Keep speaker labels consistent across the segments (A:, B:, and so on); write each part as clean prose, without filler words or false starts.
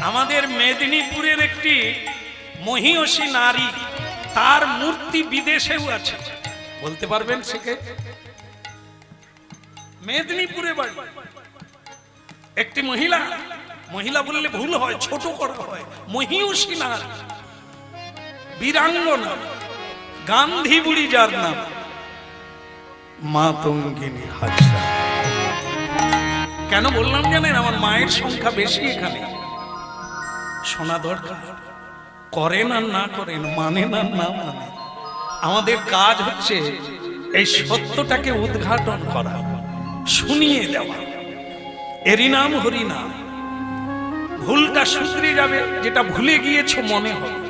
A: আমাদের মেদিনীপুরের একটি মহিষী নারী, তার মূর্তি বিদেশেও আছে। বলতে পারবেন সেকে? মেদিনীপুরে বাড়ি একটি মহিলা, মহিলা বললে ভুল হয়, ছোট করা হয়, মহিষী নারী, বীরাঙ্গনা, গান্ধী বুড়ি যার নাম, মাতঙ্গিনী হাজরা। কেন বললাম জানেন? আমার মায়ের সংখ্যা বেশি এখানে, শোনা দরকার। করেন আর না করেন, মানেন আর না মানে, আমাদের কাজ হচ্ছে এই সত্যটাকে উদ্ঘাটন করা, শুনিয়ে দেওয়া। এরই নাম হরিনাম। ভুলটা শুধরে যাবে, যেটা ভুলে গিয়েছো মনে হবে,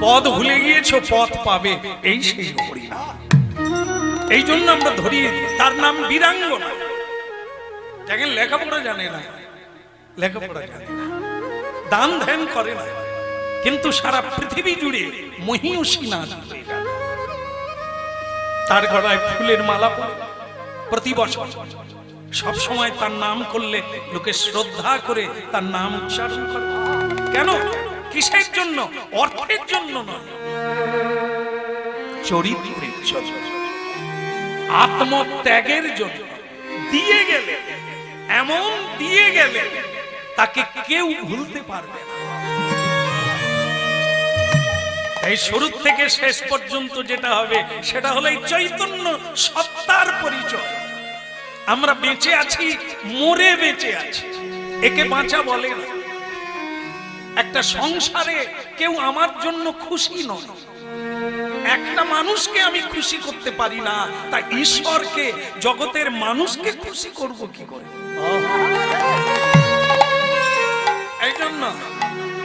A: পদ ভুলে গিয়েছো পথ পাবে, এই সেই হরিনাম। এই জন্য আমরা ধরিয়ে দিই, তার নাম বীরাঙ্গনা। দেখেন লেখাপড়া জানে না, লেখাপড়া জানে না, দান ধ্যান করে না, কিন্তু সারা পৃথিবী জুড়ে মহিষী নারী হয়ে গেল। তার গলায় ফুলের মালা পরে প্রতি বছর সব সময় তার নাম করলে লোকে শ্রদ্ধা করে তার নাম উচ্চারণ করে। কেন? কিসের জন্য? অর্থের জন্য নয়, চরিত্রের জন্য, আত্মত্যাগের জন্য। দিয়ে গেলে, এমন দিয়ে গেলে তাকে কেউ ভুলতে পারবে না। এই শুরু থেকে শেষ পর্যন্ত যেটা হবে সেটা হলো এই চৈতন্য সত্তার পরিচয়। আমরা বেঁচে আছি, মরে বেঁচে আছি, একে বাঁচা বলে না। একটা সংসারে কেউ আমার জন্য খুশি নয়, একটা মানুষকে আমি খুশি করতে পারি না, তা ঈশ্বরকে, জগতের মানুষকে খুশি করব কি করে? এই জন্য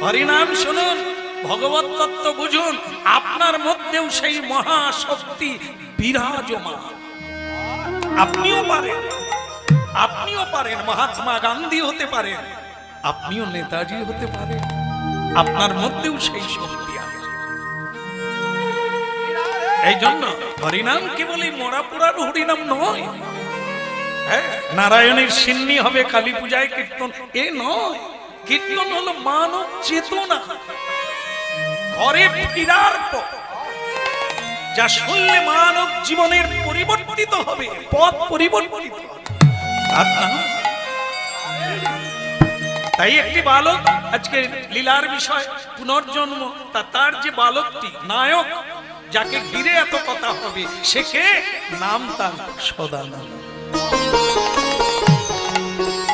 A: হরিনাম শুনুন, ভগবত তত্ত্ব বুঝুন, আপনার মধ্যেও সেই মহাশক্তি বিরাজমান। আপনিও পারেন, আপনিও পারেন মহাত্মা গান্ধী হতে পারেন, আপনিও নেতাজি হতে পারেন, আপনার মধ্যেও সেই শক্তি আছে। এই জন্য হরিনাম কেবল এই মরা পোড়ার হরিনাম নয়। হ্যাঁ, নারায়ণের সিন্নি হবে কালী পূজায় কীর্তন, এ নয়। কীর্তন হলো মানব চেতনা। ঘরে ফিরার পর যা শুনলে মানব জীবনের পরিবর্তিত হবে, পথ পরিবর্তিত হবে। তাই একটি বালক, আজকে লীলার বিষয় পুনর্জন্ম, তার যে বালকটি নায়ক, যাকে ঘিরে এত কথা হবে, সে কে? নাম তার সদানন্দ।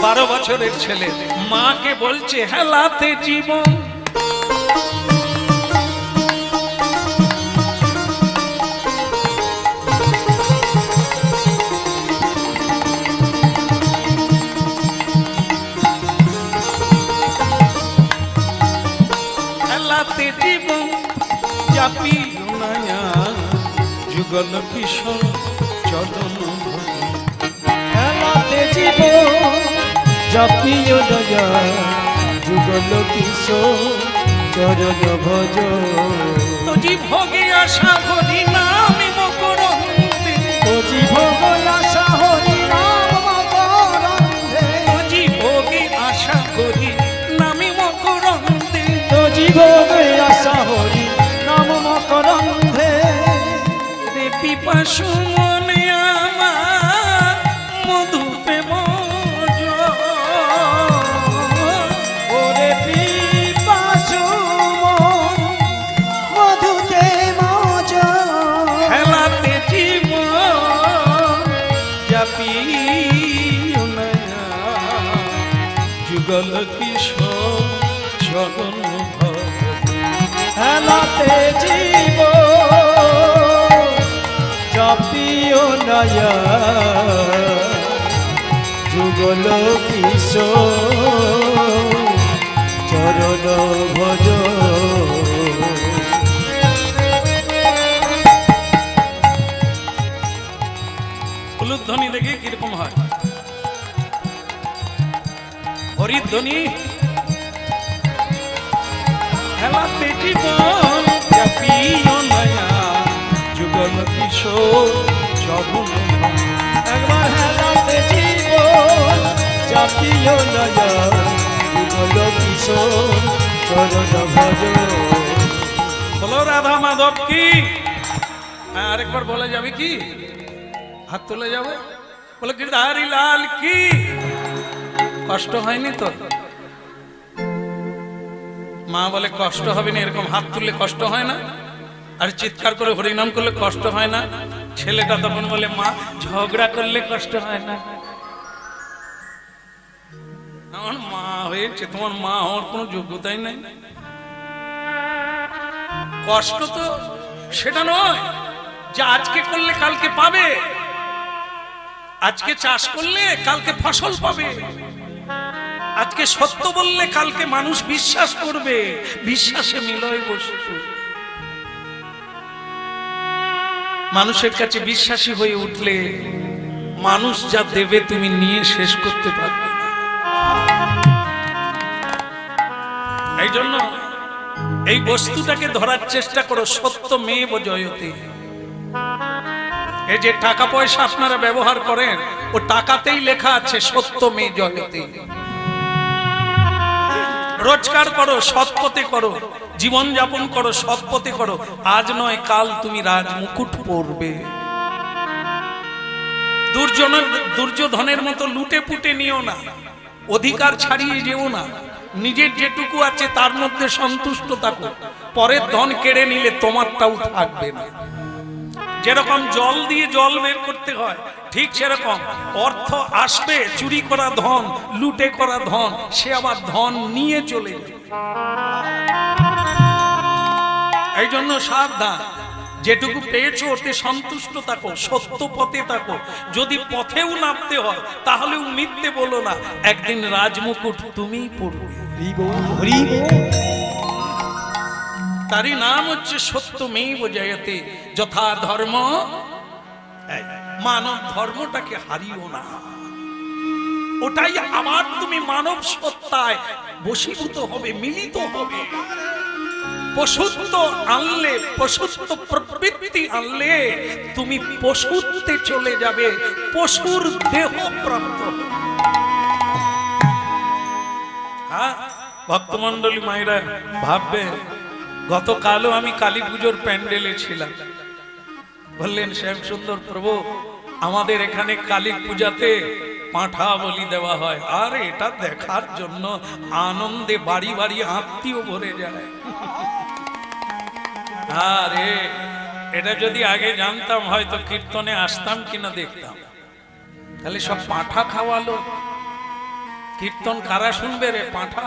A: 12 বছরের ছেলে মাকে বলছে, হেলাতে জীবন, হেলাতে জীবন চাপি নয়া, যুগল কিশোর চরণ ভজ,
B: হেলাতে জীবন চাপিও দয়া, যুগল কিশোর চরণ ভজ।
A: তোজি ভোগে আশা হরি নামে মকরন্দে,
B: তোজি ভোগে আশা হরি নাম মকরন্দে,
A: তোজি ভোগে আশা হরি নামে মকরন্দে,
B: তোজি ভোগে আশা হরি নাম মকরন্দে।
A: রে পিপাসু মনে আমার মধু প্রেম জল,
B: ওরে পিপাসু মন মধুতে মজ,
A: হেলাতে জীবন জাপি যুগল কিশোর চরণ ভজ।
B: হেলাতে জীব চাপিও নয়া, যুগল কিশোর চরণ ভজ।
A: উলুধ্বনি দেখে কিরকম হয়? হরিধ্বনি, হেলাতে জীবন চাপিও নয়া, যুগল কিশোর চরণ ভজ।
B: একবার হেলাতে জীবন চাপিও নয়া, যুগল কিশোর চরণ ভজ।
A: বলো রাধা মাধব কি? হ্যাঁ, আরেকবার বলে যাবে কি? হাত তুলে যাবে, বলে গিরধারী লাল কি? কষ্ট হয়নি তো? মা বলে কষ্ট হবে না, এরকম হাত তুললে কষ্ট হয় না, আর চিৎকার করে হরিনাম করলে কষ্ট হয় না। ছেলেটা তখন বলে মা ঝগড়া করলে কষ্ট হয় না। আমার মা হয়েছে, তোমার মা হওয়ার কোনো যোগ্যতাই নাই। কষ্ট তো সেটা নয় যে আজকে করলে কালকে পাবে, আজকে চাষ করলে কালকে ফসল পাবে, আজকে সত্য বললে কালকে মানুষ বিশ্বাস করবে, বিশ্বাসে মিলয় বস্তু। মানুষের কাছে বিশ্বাসী হয়ে উঠলে মানুষ যা দেবে তুমি নিয়ে শেষ করতে পারবে না। এই জন্য এই বস্তুটাকে ধরার চেষ্টা করো, সত্য মেব জয়তে। এই যে টাকা পয়সা আপনারা ব্যবহার করেন, ও টাকাতেই লেখা আছে সত্য মে জয়তে। রোজগার করো, সৎ পথে করো, জীবন যাপন করো, সৎ পথে করো। আজ নয় কাল তুমি রাজমুকুট পরবে। দুর্যোধনের মতো লুটে পুটে নিও না, অধিকার ছাড়িয়ে যেও না। নিজের যেটুকু আছে তার মধ্যে সন্তুষ্ট থাকো। পরের ধন কেড়ে নিলে তোমারটাও থাকবে না। যেরকম জল দিয়ে জল বের করতে হয়, ঠিক সেরকম অর্থ আসবে, চুরি করা ধন, লুটে করা ধন, সে আবার ধন নিয়ে চলে যাবে। এই জন্য সাবধান, যেটুকু পেয়েছো ওতে সন্তুষ্ট থাকো, সত্য পথে থাকো। যদি পথেও নামতে হয় তাহলেও মিথ্যে বলো না, একদিন রাজমুকুট তুমিই পড়বে। তারই নাম হচ্ছে সত্যমেব জয়তে। যথা ধর্ম, মানব ধর্মটাকে হারিও না। ওটাই আবার তুমি মানব সত্তায় বশীভূত হবে, মিলিত হবে। পশুত্ব আনলে, পশুত্ব প্রবৃত্তি আনলে তুমি পশুত্বে চলে যাবে, পশুর দেহ প্রাপ্ত। হ্যাঁ, ভক্তমন্ডলী মায়েরা ভাববে, গতকালও আমি কালী পুজোর প্যান্ডেলে ছিলাম। বললেন শ্যাম সুন্দর প্রভু, আমাদের এখানে কালী পূজাতে পাঁঠা বলি দেওয়া হয়, আর এটা দেখার জন্য আনন্দে বাড়ি বাড়ি আত্মীয় ভরে যায়। আরে এটা যদি আগে জানতাম হয়তো কীর্তনে আসতাম কিনা দেখতাম। তাহলে সব পাঁঠা খাওয়ালো, কীর্তন কারা শুনবে রে? পাঁঠা।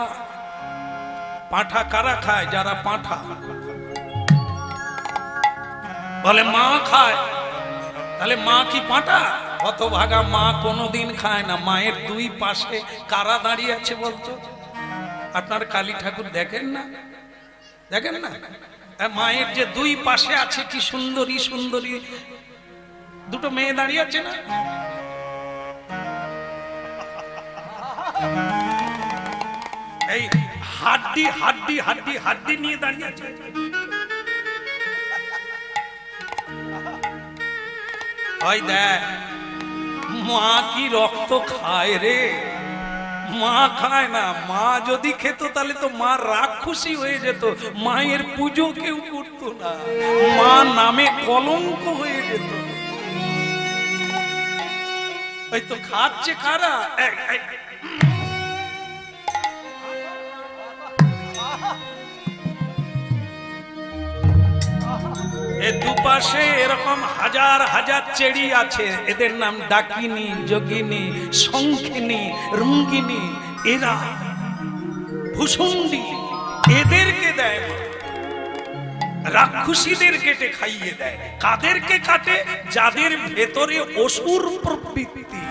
A: পাঁঠা কারা খায়? যারা পাঁঠা। বলে মা খায়, তাহলে মা কি পাঁঠা? হতভাগা মা কোনোদিন খায় না। মায়ের দুই পাশে কারা দাঁড়িয়ে আছে বলতো? আপনার কালী ঠাকুর দেখেন না? দেখেন না? মায়ের যে দুই পাশে আছে কি সুন্দরী সুন্দরী দুটো মেয়ে দাঁড়িয়ে আছে না? এই হাড্ডি হাড্ডি হাড্ডি হাড্ডি নিয়ে দাঁড়িয়ে আছে। ওই দেখ, মা কি রক্ত খায় রে? মা খায় না। মা যদি খেত তাহলে তো মা রাক্ষসী হয়ে যেত, মায়ের পুজো কেউ করতো না, মা নামে কলঙ্ক হয়ে যেত। ওই তো খাচ্ছে কারা? এ দুপাশে এরকম হাজার হাজার চেড়ি আছে, এদের নাম ডাকিনী, যোগিনী, শঙ্খিনী, রঙ্গিনী। এরা ভূষুণ্ডি, এদেরকে দেয় না, রাক্ষসীদের কেটে খাইয়ে দেয়। কাদেরকে কাটে? যাদের ভেতরে অসুর প্রবৃত্তি।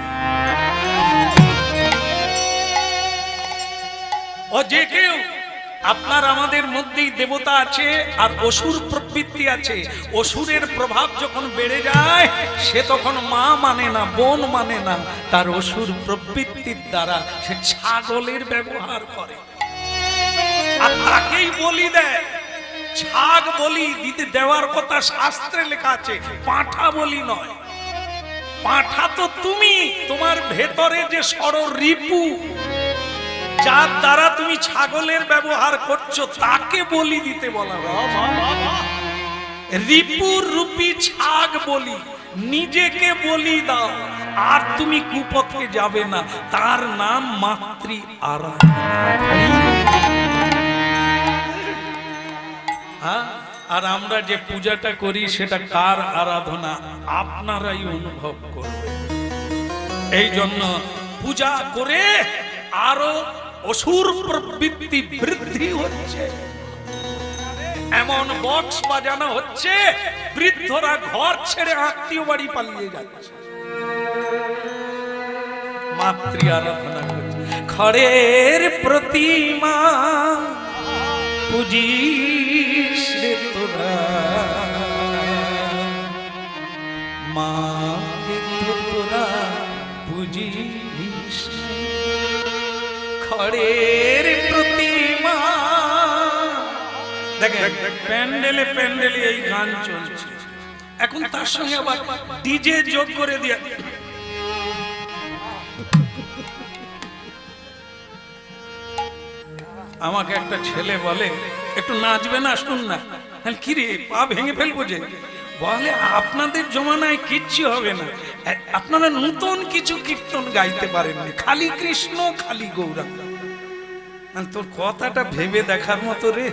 A: ও যে কেউ, আপনার আমাদের মধ্যেই দেবতা আছে আর অসুর প্রবৃত্তি আছে। অসুরের প্রভাব যখন বেড়ে যায় সে তখন মা মানে না, বোন মানে না, তার অসুর প্রবৃত্তির দ্বারা সে ছাগলের ব্যবহার করে আর তাকেই বলি দেয়। ছাগ বলি দিতে দেওয়ার কথা শাস্ত্রে লেখা আছে, পাঁঠা বলি নয়। পাঁঠা তো তুমি, তোমার ভেতরে যে ষড়রিপু যার দ্বারা তুমি ছাগলের ব্যবহার করছো তাকে বলি দিতে বলা হয়। রিপুর রূপী ছাগ বলি, নিজেকে বলি দাও, আর তুমি কুপথে যাবে না। তার নাম মাতৃ আরাধনা। আর আমরা যে পূজাটা করি সেটা কার আরাধনা আপনারাই অনুভব করবেন। এই জন্য পূজা করে আরো অসুর প্রবৃত্তি বৃদ্ধি হচ্ছে, এমন বক্স বাজানো হচ্ছে বৃদ্ধরা ঘর ছেড়ে আত্মীয় বাড়ি পালিয়ে যাচ্ছে। মাতৃ আরাধনা করছে। খড়ের প্রতিমা পুজিস রে তোরা, মাকে তো তোরা পুজিস। খড়ের প্রতিমা, দেখেন প্যান্ডেলে প্যান্ডেলে এই গান চলছে। এখন তার সঙ্গে আবার ডিজে যোগ করে দিয়ে আমাকে একটা ছেলে বলে একটু নাচবে না, শুন না। কি রে, পা ভেঙে ফেলবো যে? বলে আপনাদের জমানায় কিচ্ছু হবে না, আপনারা নতুন কিছু কীর্তন গাইতে পারেননি, খালি কৃষ্ণ খালি গৌরাঙ্গ। তোর কথাটা ভেবে দেখার মতো রে,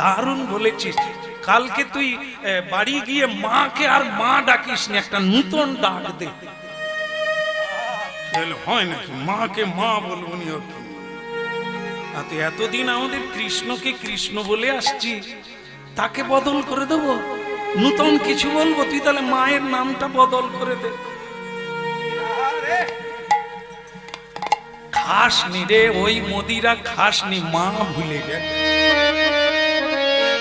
A: দারুণ বলেছিস। কালকে তুই বাড়ি গিয়ে মাকে আর মা ডাকিস নি, একটা নতুন ডাক দে। হয় নাকি মাকে মা বলবো নি? তুই এতদিন আমাদের কৃষ্ণকে কৃষ্ণ বলে আসছি, তাকে বদল করে দেবো, নতুন কিছু বলবো? তুই তাহলে মায়ের নামটা বদল করে দে। খাসনি রে, ওই মোদিরা খাসনি, মা ভুলে গেল।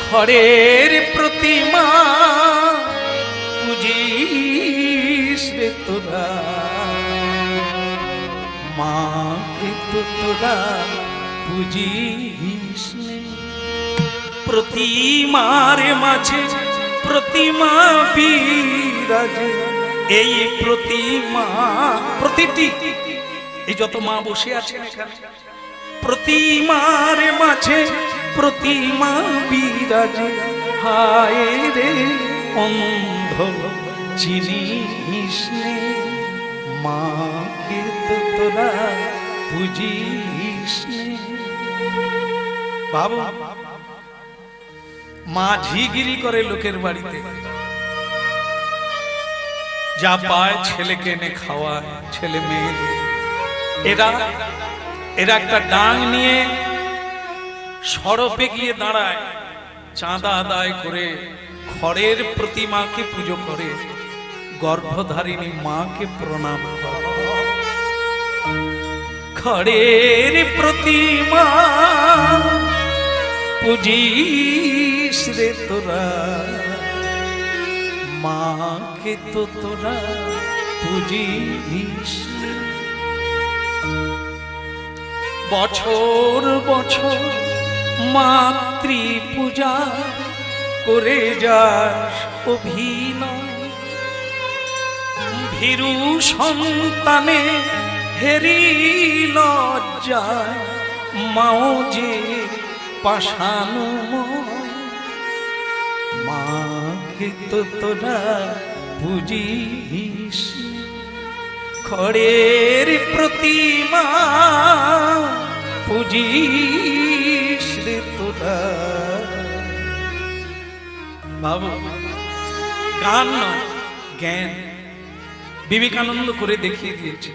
A: খড়ের প্রতিমা পুজিস রে তোরা, মাকে তো তোরা পুজিস নে। প্রতিমার মাঝে প্রতিমা বিরাজে, এই প্রতিমা প্রতিটি, এই যত মা বসে আছেন এখানে, প্রতিমার মাঝে প্রতিমা বিরাজে। হায় রে অন্ধ চিনিস নে, মাকে তো তোরা পুজিস নে। বাবা মা ঝিগিরি করে লোকের বাড়িতে, যা পায় ছেলেকে এনে খাওয়ায়, ছেলে মেয়েদের। এরা একটা ডাং নিয়ে সড়পে গিয়ে দাঁড়ায়, চাঁদা আদায় করে খড়ের প্রতিমাকে পুজো করে, গর্ভধারিণী মাকে প্রণাম করে। খড়ের প্রতিমা পুজিস রে তোরা, মাকে তো তোরা পুজিস। বছর বছর মাতৃ পূজা করে যাস অভিনয়, ভীরু সন্তানে হেরি লজ্জায়, মাও যে পাষাণময়, মাকে তো তোরা পুজিস। খড়ের প্রতিমা পুজিস রে তোরা। বাবু গান নয়, জ্ঞান। বিবেকানন্দ করে দেখিয়ে দিয়েছে।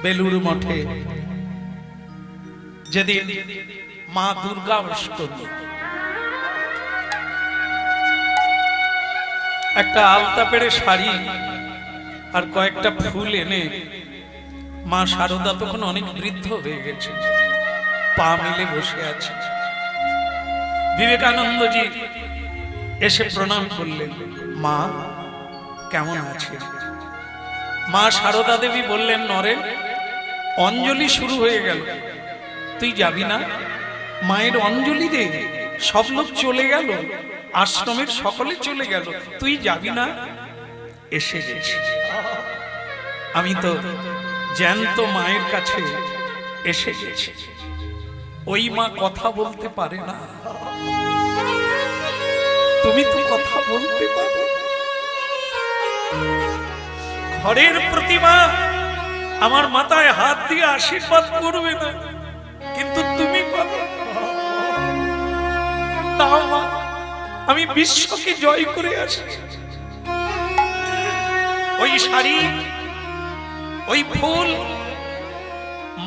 A: বেলুর মঠে যেদিন মা দুর্গা অষ্টমী, একটা আলতা পেড়ে শাড়ি আর কয়েকটা ফুল এনে, মা শারদা তখন অনেক বৃদ্ধ হয়ে গেছে, পা মিলে বসে আছে। বিবেকানন্দজি এসে প্রণাম করলেন, মা কেমন আছে? মা শারদা দেবী বললেন, নরেন অঞ্জলি শুরু হয়ে গেল, তুই যাবি না? মায়ের অঞ্জলি দে, সব লোক চলে গেল, আশ্রমের সকলে চলে গেল, তুই যাবি না? এসে গেছি, আমি তো জ্যান্ত মায়ের কাছে এসে গেছে। ওই মা কথা বলতে পারে না, তুমি তো কথা বলতে পারো। ঘরের প্রতিমা আমার মাথায় হাত দিয়ে আশীর্বাদ করবে না, কিন্তু তুমি পারো। তাও মা, আমি বিশ্বকে জয় করে আসি। ওই শাড়ি, ওই ফুল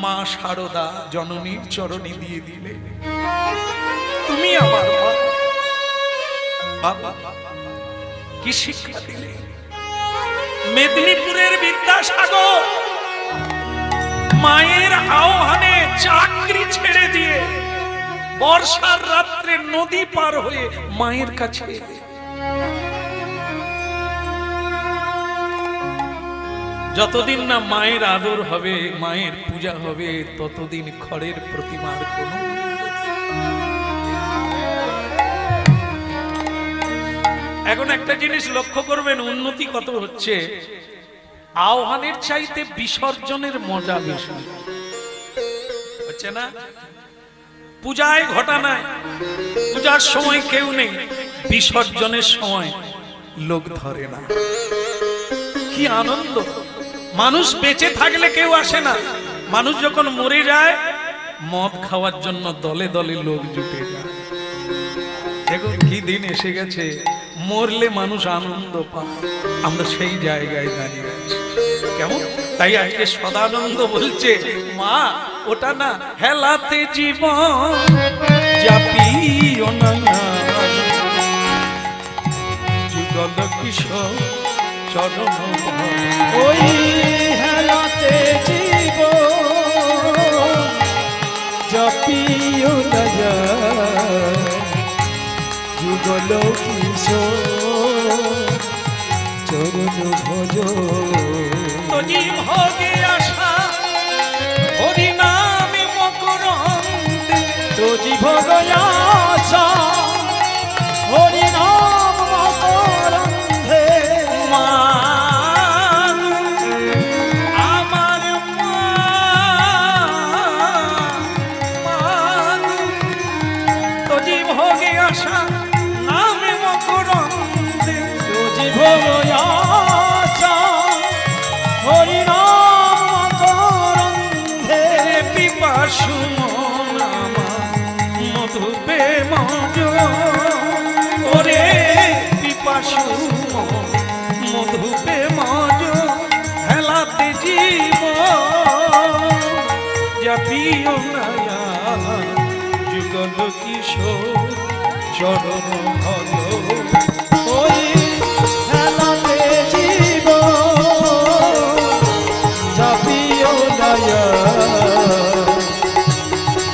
A: মা শারদা জননীর চরণে দিয়ে দিলে। তুমি আমার মা। বাবা কি শিক্ষা দিলে! মেদিনীপুরের বিদ্যাসাগর মায়ের আহ্বানে চাকরি ছেড়ে দিয়ে বর্ষার রাত্রে নদী পার হয়ে মায়ের কাছে এলে। যতদিন না মায়ের আদর হবে, মায়ের পূজা হবে, ততদিন ঘরের প্রতিমার কোনো এখন একটা জিনিস লক্ষ্য করবেন, উন্নতি কত হচ্ছে। আহ্বানের চাইতে বিসর্জনের মজা বেশি হচ্ছে না? পূজায় ঘটানায় পূজার সময় কেউ নেই, বিসর্জনের সময় লোক ধরে না। কি আনন্দ! মানুষ বেঁচে থাকলে কেউ আসে না, মানুষ যখন মরে যায় মদ খাওয়ার জন্য দলে দলে লোক জুটে যায়। দেখুন কি দিন এসে গেছে, মরলে মানুষ আনন্দ পায়, আমরা সেই জায়গায় দাঁড়িয়ে আছি। কেমন? তাই আজকে সদানন্দ বলছে, মা ওটা না, হেলাতে জীবন জাপিও না, যুগল কিশোর চরণ।
B: ওই হেলাতে জীবন জাপিও না, যুগল কিশোর চরণ ভজ।
A: তোজি ভোগে আশা হরি নামে মকরন্দে,
B: তোজি ভোগ আশা হরি নাম মকরন্দে।
A: মা আমার মা, তোজি ভোগে আশা নামে মকরন্দে,
B: তোজি ভোগ আশা হরি নাম মকরন্দে।
A: পিপাসু মন আমার মধুপে মজ, ওরে পিপাসু মন মধুপে মজ, হেলাতে জীবন জাপিও না, যুগল কিশোর চরণ ভজ।
B: ওই হেলাতে জীবন জাপিও না,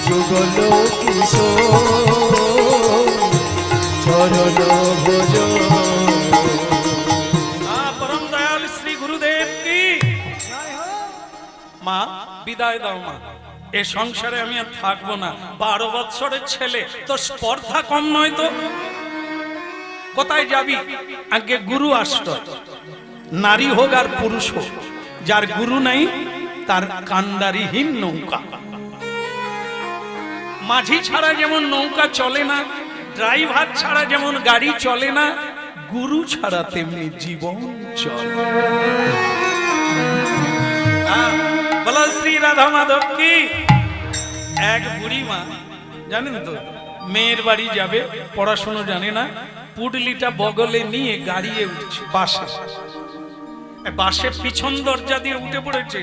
B: যুগল কিশোর চরণ ভজ।
A: পরম দয়াল শ্রী গুরুদেব কি। মা বিদায় দাও মা, এ সংসারে আমি আর থাকবো না। 12 বৎসরের ছেলে, তো স্পর্ধা কম নয় তো। কোথায় যাবি? আগে গুরু আসত, নারী হোক আর পুরুষ হোক, যার গুরু নাই তার কান্ডারিহীন নৌকা। মাঝি ছাড়া যেমন নৌকা চলে না, ড্রাইভার ছাড়া যেমন গাড়ি চলে না, গুরু ছাড়া তেমনি জীবন চলে। বলো শ্রী রাধা মাধব কি। এক বুড়ি মা, জানেন তো, মেয়ের বাড়ি যাবে, পড়াশোনা জানে না, পুডলিটা বগলে নিয়ে গাড়িয়ে উঠছে বাসে। বাসে পিছন দরজা দিয়ে উঠে পড়েছে,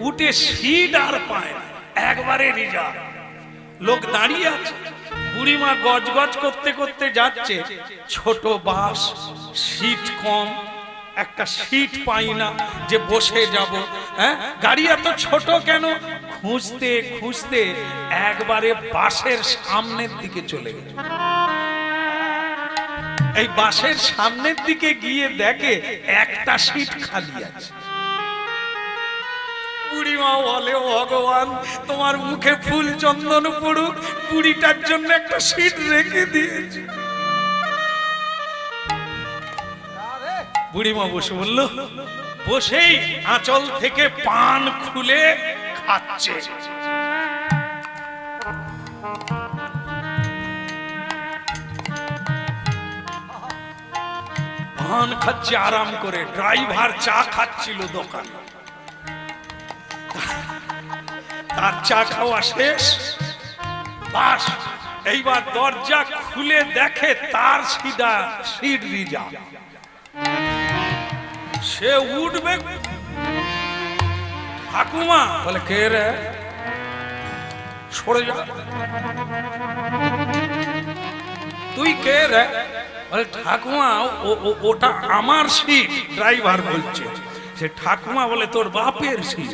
A: উঠে সিট আর পায় না, একবারে রিজার্ভ। লোক দাঁড়িয়ে আছে, বুড়িমা গজ গজ করতে করতে যাচ্ছে, ছোট বাস, সিট কম, একটা সিট পাই না যে বসে যাব। হ্যাঁ, গাড়ি এত ছোট কেন? খুঁজতে খুঁজতে একবারে বাসের সামনের দিকে চলে গেল। এই বাসের সামনের দিকে গিয়ে দেখে একটা সিট খালি আছে। বুড়িমা বলে, ভগবান তোমার মুখে ফুল চন্দন পড়ুক, বুড়িটার জন্য একটা সিট রেখে দিয়েছে। বুড়িমা বসে বলল, বসেই আঁচল থেকে পান খুলে খাচ্ছে। পান খাচ্ছে আরাম করে, ড্রাইভার চা খাচ্ছিল দোকানে। তার চা খাওয়া শেষ, বাস এইবার দরজা খুলে দেখে তার সিধা সিট রিজার্ভ। সে উঠবে, ঠাকুমা বলে কে রে, সরে যা। তুই কে রে? বলে ঠাকুমা ওটা আমার সিট। ড্রাইভার বলছে, সে ঠাকুমা বলে তোর বাপের সিট।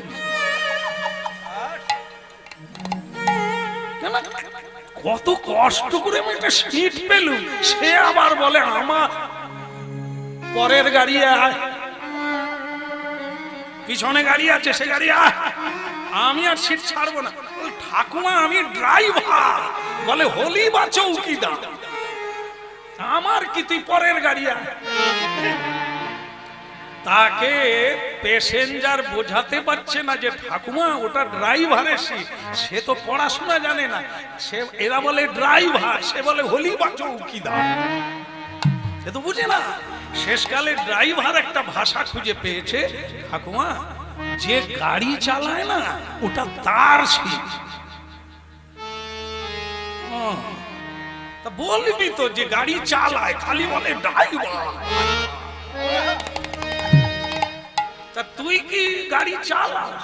A: কত কষ্ট করে আমি একটা সিট পেলুম, সে আবার বলে আমার। পরের গাড়ি আয়, পিছনে গাড়ি আছে, সে গাড়ি আয়, আমি আর সিট ছাড়বো না। ঠাকুমা আমি ড্রাইভার। বলে হলি বা চৌকিদার, আমার কি তুই পরের গাড়ি আয়। তাকে প্যাসেঞ্জার বোঝাতে পারছে না যে ঠাকুমা ওটা ড্রাইভারের সিট। সে তো পড়াশোনা জানে না, সে এরা বলে ড্রাইভার, সে বলে হলি বা চৌকিদার, সে তো বুঝে না। শেষকালে ড্রাইভার একটা ভাষা খুঁজে পেয়েছে, ঠাকুমা যে গাড়ি চালায় না ওটা তার সিট। তা বলবি তো যে গাড়ি চালায়, খালি বলে ড্রাইভার। তা তুই কি গাড়ি চালাস?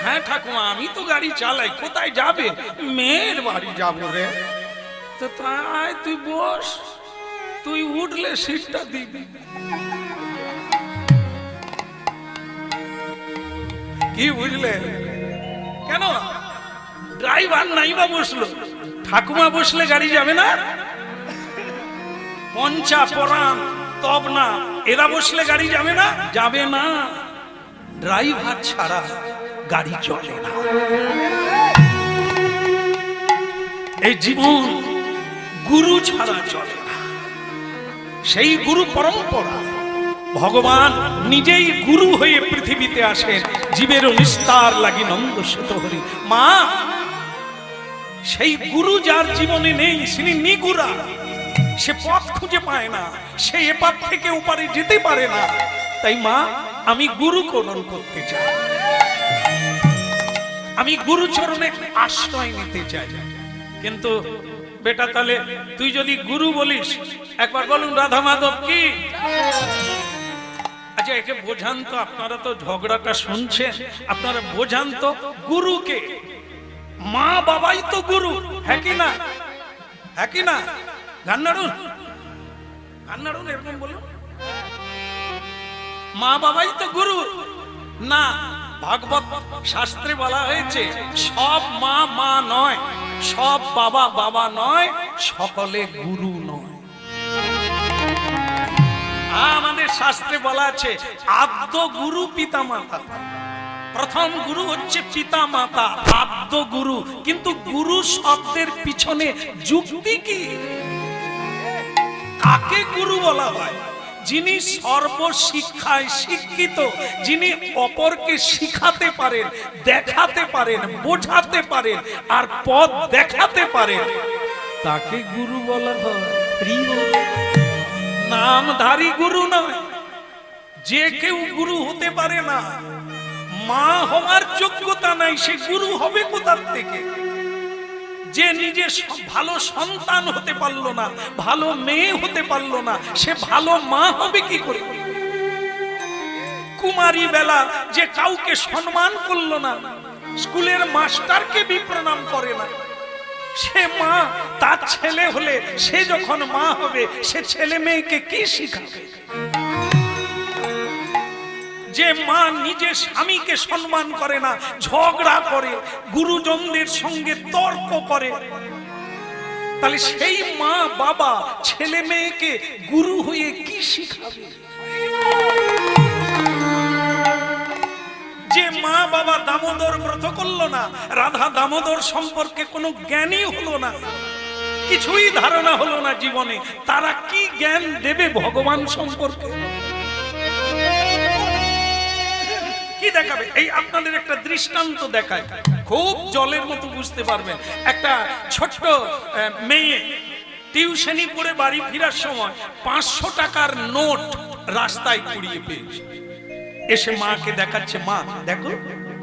A: হ্যাঁ ঠাকুমা আমি তো গাড়ি চালাই। কোথায় যাবে? মেয়ের বাড়ি যাবো রে। তো তাই তুই বস, তুই উঠলে সিটটা দিবি। কি বুঝলে? কেন ড্রাইভার নাই বা বসলো, ঠাকুমা বসলে গাড়ি যাবে না? পঞ্চা পরাণ তবনা এরা বসলে গাড়ি যাবে না? যাবে না। ড্রাইভার ছাড়া গাড়ি চলে না। এই জীবন গুরু ছাড়া চলে না। সেই গুরু পরম্পরা ভগবান নিজেই গুরু হয়ে পৃথিবীতে আসেন, জীবের নিস্তার লাগি নন্দ সুত হরি। মা সেই গুরু যার জীবনে নেই, তিনি নিগুরা। সে পথ খুঁজে পায় না, সে এপার থেকে ওপারে যেতে পারে না। তাই মা আমি গুরুকরণ করতে চাই, আমি গুরুচরণে আশ্রয় নিতে চাই। কিন্তু বেটা তাহলে তুই যদি গুরু বলিস, একবার বলুন রাধা মাধব কি। আচ্ছা একে বোঝান তো, আপনারা তো ঝগড়াটা শুনছেন, আপনারা বোঝান তো গুরুকে। মা বাবাই তো গুরু, হ্যাঁ কি না? হ্যাঁ কি না? গান নাড়ুন, গান নাড়ুন, এরকম বলুন। মা বাবাই তো গুরু না। ভাগবত শাস্ত্রে বলা হয়েছে সব মা মা নয়, সব বাবা বাবা নয়, সকলে গুরু নয়। আমাদের শাস্ত্রে বলা আছে আদ্য গুরু পিতা মাতা। প্রথম গুরু হচ্ছে পিতা মাতা, আদ্য গুরু। কিন্তু গুরু শব্দের পিছনে যুক্তি কি? কাকে গুরু বলা হয়? যিনি সর্বশিক্ষায় শিক্ষিত, যিনি অপরকে শিখাতে পারেন, দেখাতে পারেন, বোঝাতে পারেন আর পথ দেখাতে পারেন, তাকে গুরু বলা হয়। নামধারী গুরু নয়। যে কেউ গুরু হতে পারে না। মা হওয়ার যোগ্যতা নাই, সে গুরু হবে কোথা থেকে? যে নিজে ভালো সন্তান হতে পারলো না, ভালো মেয়ে হতে পারলো না, সে ভালো মা হবে কি করে? কুমারী বেলা যে কাউকে সম্মান করলো না, স্কুলের মাস্টারকে বিপ্রণাম করে না, সে মা। তার ছেলে হলে সে যখন মা হবে, সে ছেলে মেয়েকে কি শিখাবে? যে মা নিজে স্বামীকে সম্মান করে না, ঝগড়া করে, গুরুজনদের সঙ্গে তর্ক করে, তাহলে সেই মা বাবা ছেলে মেয়েকে গুরু হয়ে কি শিখাবে? যে মা বাবা দামোদর ব্রত করলো না, রাধা দামোদর সম্পর্কে কোনো জ্ঞানই হলো না, কিছুই ধারণা হলো না জীবনে, তারা কি জ্ঞান দেবে ভগবান সম্পর্কে? কি দেখাবে? এই আপনাদের একটা দৃষ্টান্ত দেখায়, খুব জলের মতো বুঝতে পারবেন। একটা ছোট্ট মেয়ে টিউশনি পড়ে বাড়ি ফেরার সময় 500 টাকার নোট রাস্তায় কুড়িয়ে পেয়েছে। এসে মাকে দেখাচ্ছে, মা দেখো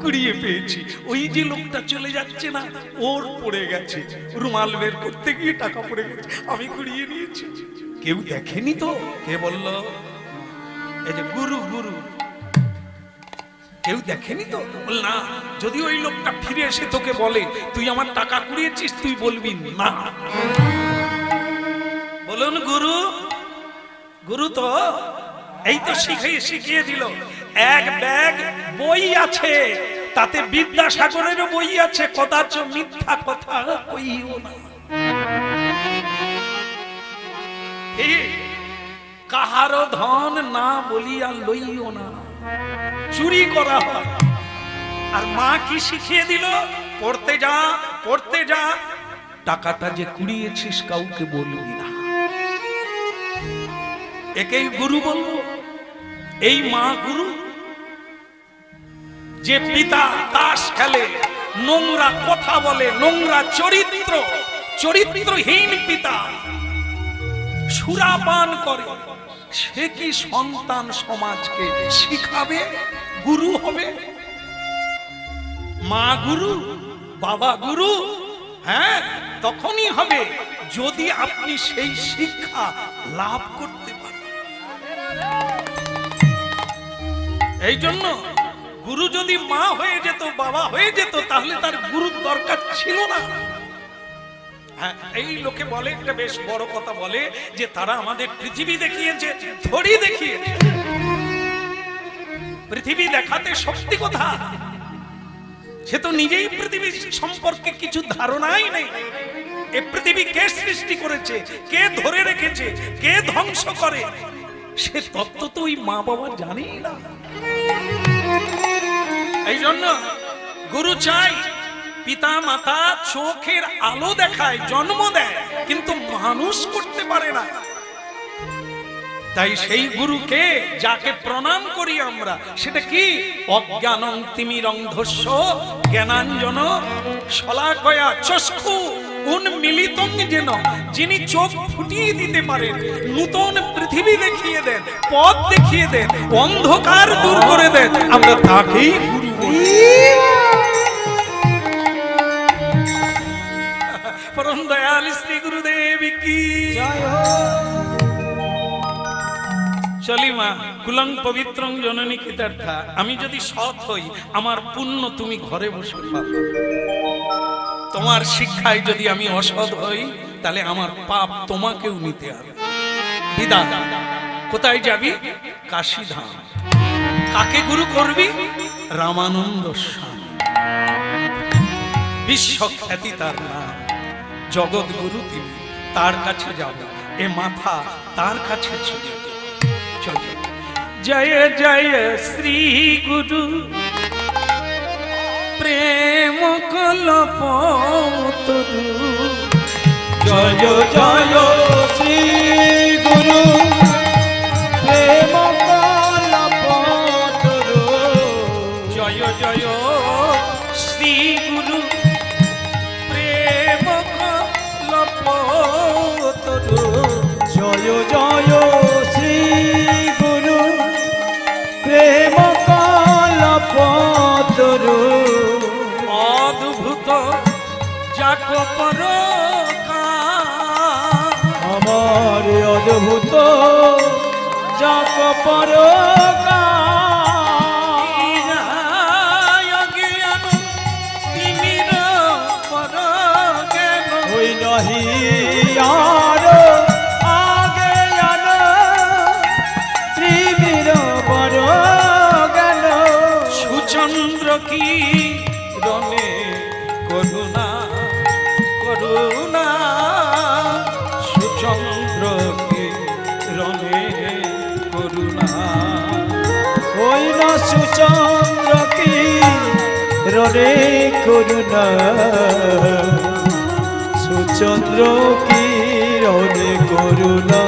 A: কুড়িয়ে পেয়েছি। ওই যে লোকটা চলে যাচ্ছে না, ওর পড়ে গেছে, রুমাল বের করতে গিয়ে টাকা পড়ে গেছে, আমি কুড়িয়ে নিয়েছি। কেউ দেখেনি তো? কে বলল? এই যে গুরু, গুরু। কেউ দেখেনি তো? বল না, যদি ওই লোকটা ফিরে এসে তোকে বলে তুই আমার টাকা কুড়িয়েছিস, তুই বলবি না। বলুন গুরু, গুরু তো এই তো শিখিয়ে দিল। এক ব্যাগ বই আছে, তাতে বিদ্যাসাগরেরও বই আছে, কদাচ মিথ্যা কথা কইও না। কাহারো ধন না বলিয়া লইও না, চুরি করা হয়। আর মা কি শিখিয়ে দিল? পড়তে যা, পড়তে যা, টাকাটা যে কুড়িয়েছিস কাউকে বলবি না। একেই গুরু বলবো। এই মা গুরু। যে পিতা তাস খেলে, নোংরা কথা বলে, নোংরা চরিত্র, চরিত্রহীন পিতা, সুরাপান করে, সে কি সন্তান সমাজকে শিখাবে? গুরু হবে? মা গুরু, বাবা গুরু, হ্যাঁ তখনই হবে যদি আপনি সেই শিক্ষা লাভ করতে পারেন। এই জন্য গুরু যদি মা হয়ে যেত, বাবা হয়ে যেত, তাহলে তার গুরুর দরকার ছিল না। হ্যাঁ, এই লোকে বলে, একটা বেশ বড় কথা বলে, যে তারা আমাদের পৃথিবী দেখিয়েছে, ধরি দেখিয়েছে। পৃথিবী দেখাতে শক্তি কথা? সে তো নিজেই পৃথিবী সম্পর্কে কিছু ধারণাই নেই। এই পৃথিবী কে সৃষ্টি করেছে, কে ধরে রেখেছে, কে ধ্বংস করে, সে তত্ত্ব তো ওই মা বাবা জানেই না। এই জন্য গুরু চাই, পিতা মাতা চোখের আলো দেখায়, জন্ম দেয়, কিন্তু মানুষ করতে পারে না। তাই সেই গুরুকে যাকে প্রণাম করি আমরা, সেটা কি? অজ্ঞানং তিমিরন্ধস্য জ্ঞানাঞ্জন শলাকয়া চক্ষু উন্মিলিতং যেন, যিনি চোখ ফুটিয়ে দিতে পারেন, নূতন পৃথিবী দেখিয়ে দেন, পথ দেখিয়ে দেন, অন্ধকার দূর করে দেন, আমরা তাকেই গুরু বলি। পরম দয়াল শ্রী গুরুদেব কি জয় হোক। চলি মা, কুলং পবিত্রং জননী কৃতার্থা। আমি যদি সৎ হই, আমার পুণ্য তুমি ঘরে বসে পাবে। তোমার শিক্ষায় যদি আমি অসৎ হই, তাহলে আমার পাপ তোমাকেও নিতে হবে। বিদা, কোথায় যাবি? কাশীধাম। কাকে গুরু করবি? রামানন্দ স্বামী। বিশ্বখ্যাতি তার নাম, জগৎ গুরু তিনি, তার কাছে যাব। এ মাথা তার কাছে চলে। জয় জয় শ্রী গুরু প্রেম কল্পতরু।
B: জয় জয় শ্রী গুরু প্রেম কল্পতরু।
A: জয় জয় শ্রী গুরু প্রেম কল্পতরু।
B: জয় জয় শ্রী গুরু প্রেম কল্পতরু।
A: অদ্ভুত যাক পরকার,
B: আমার অদ্ভুত যাক পরকার।
A: জ্ঞান তিমির পর জ্ঞান,
B: ওই নহি আর আগে জান, ত্রিবীর পর জ্ঞান।
A: সুচন্দ্র কি রনে করুণা করুণা, সুচন্দ্র কি রনে করুণা।
B: ওই না সুচন্দ্র কি রনে করুণা, সুচন্দ্র কি রনে করুণা।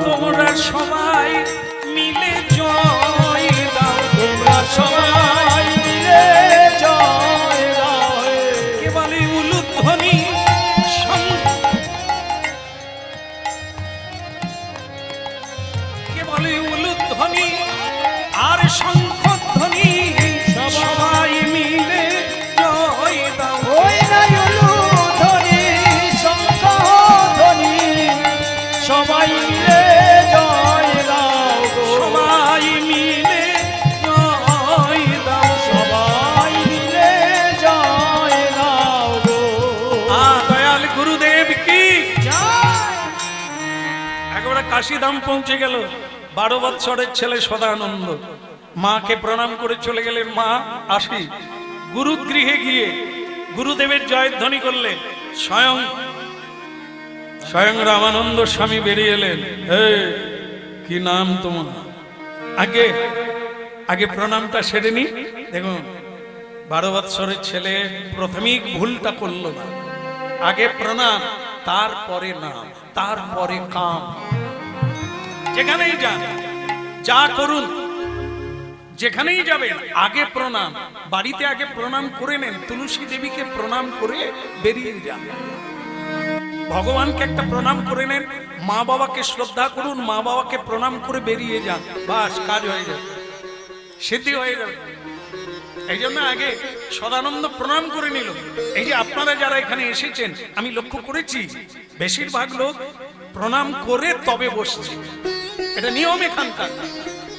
A: তোমরা সবাই মিলে জয় দাও,
B: তোমরা সবাই মিলে জয় দাও।
A: কেবল উলুধ্বনি কাশিধাম পৌঁছে গেল। 12 বৎসরের ছেলে সদানন্দ মাকে প্রণাম করে চলে গেলেন। মা আসি। গুরুগৃহে গিয়ে গুরুদেবের জয়ধ্বনি করলেন। স্বয়ং রামানন্দ স্বামী বেরিয়ে এলেন। কি নাম তোমার? আগে আগে প্রণামটা সেরে নি। দেখুন 12 বৎসরের ছেলে প্রথমেই ভুলটা করলো না। আগে প্রণাম, তারপরে নাম, তারপরে কাম। যেখানেই যান, যা করুন, যেখানেই যাবেন আগে প্রণাম। বাড়িতে আগে প্রণাম করে নেন, তুলসী দেবীকে প্রণাম করে বেরিয়ে যান। ভগবানকে একটা প্রণাম করে নেন, মা বাবাকে শ্রদ্ধা করুন, মা বাবাকে প্রণাম করে বেরিয়ে যান, বাস কাজ হয়ে যাবে, সিদ্ধি হয়ে যাবে। এই জন্য আগে সদানন্দ প্রণাম করে নিল। এই যে আপনারা যারা এখানে এসেছেন, আমি লক্ষ্য করেছি বেশিরভাগ লোক প্রণাম করে তবে বসছে। এটা নিয়ম এখানকার,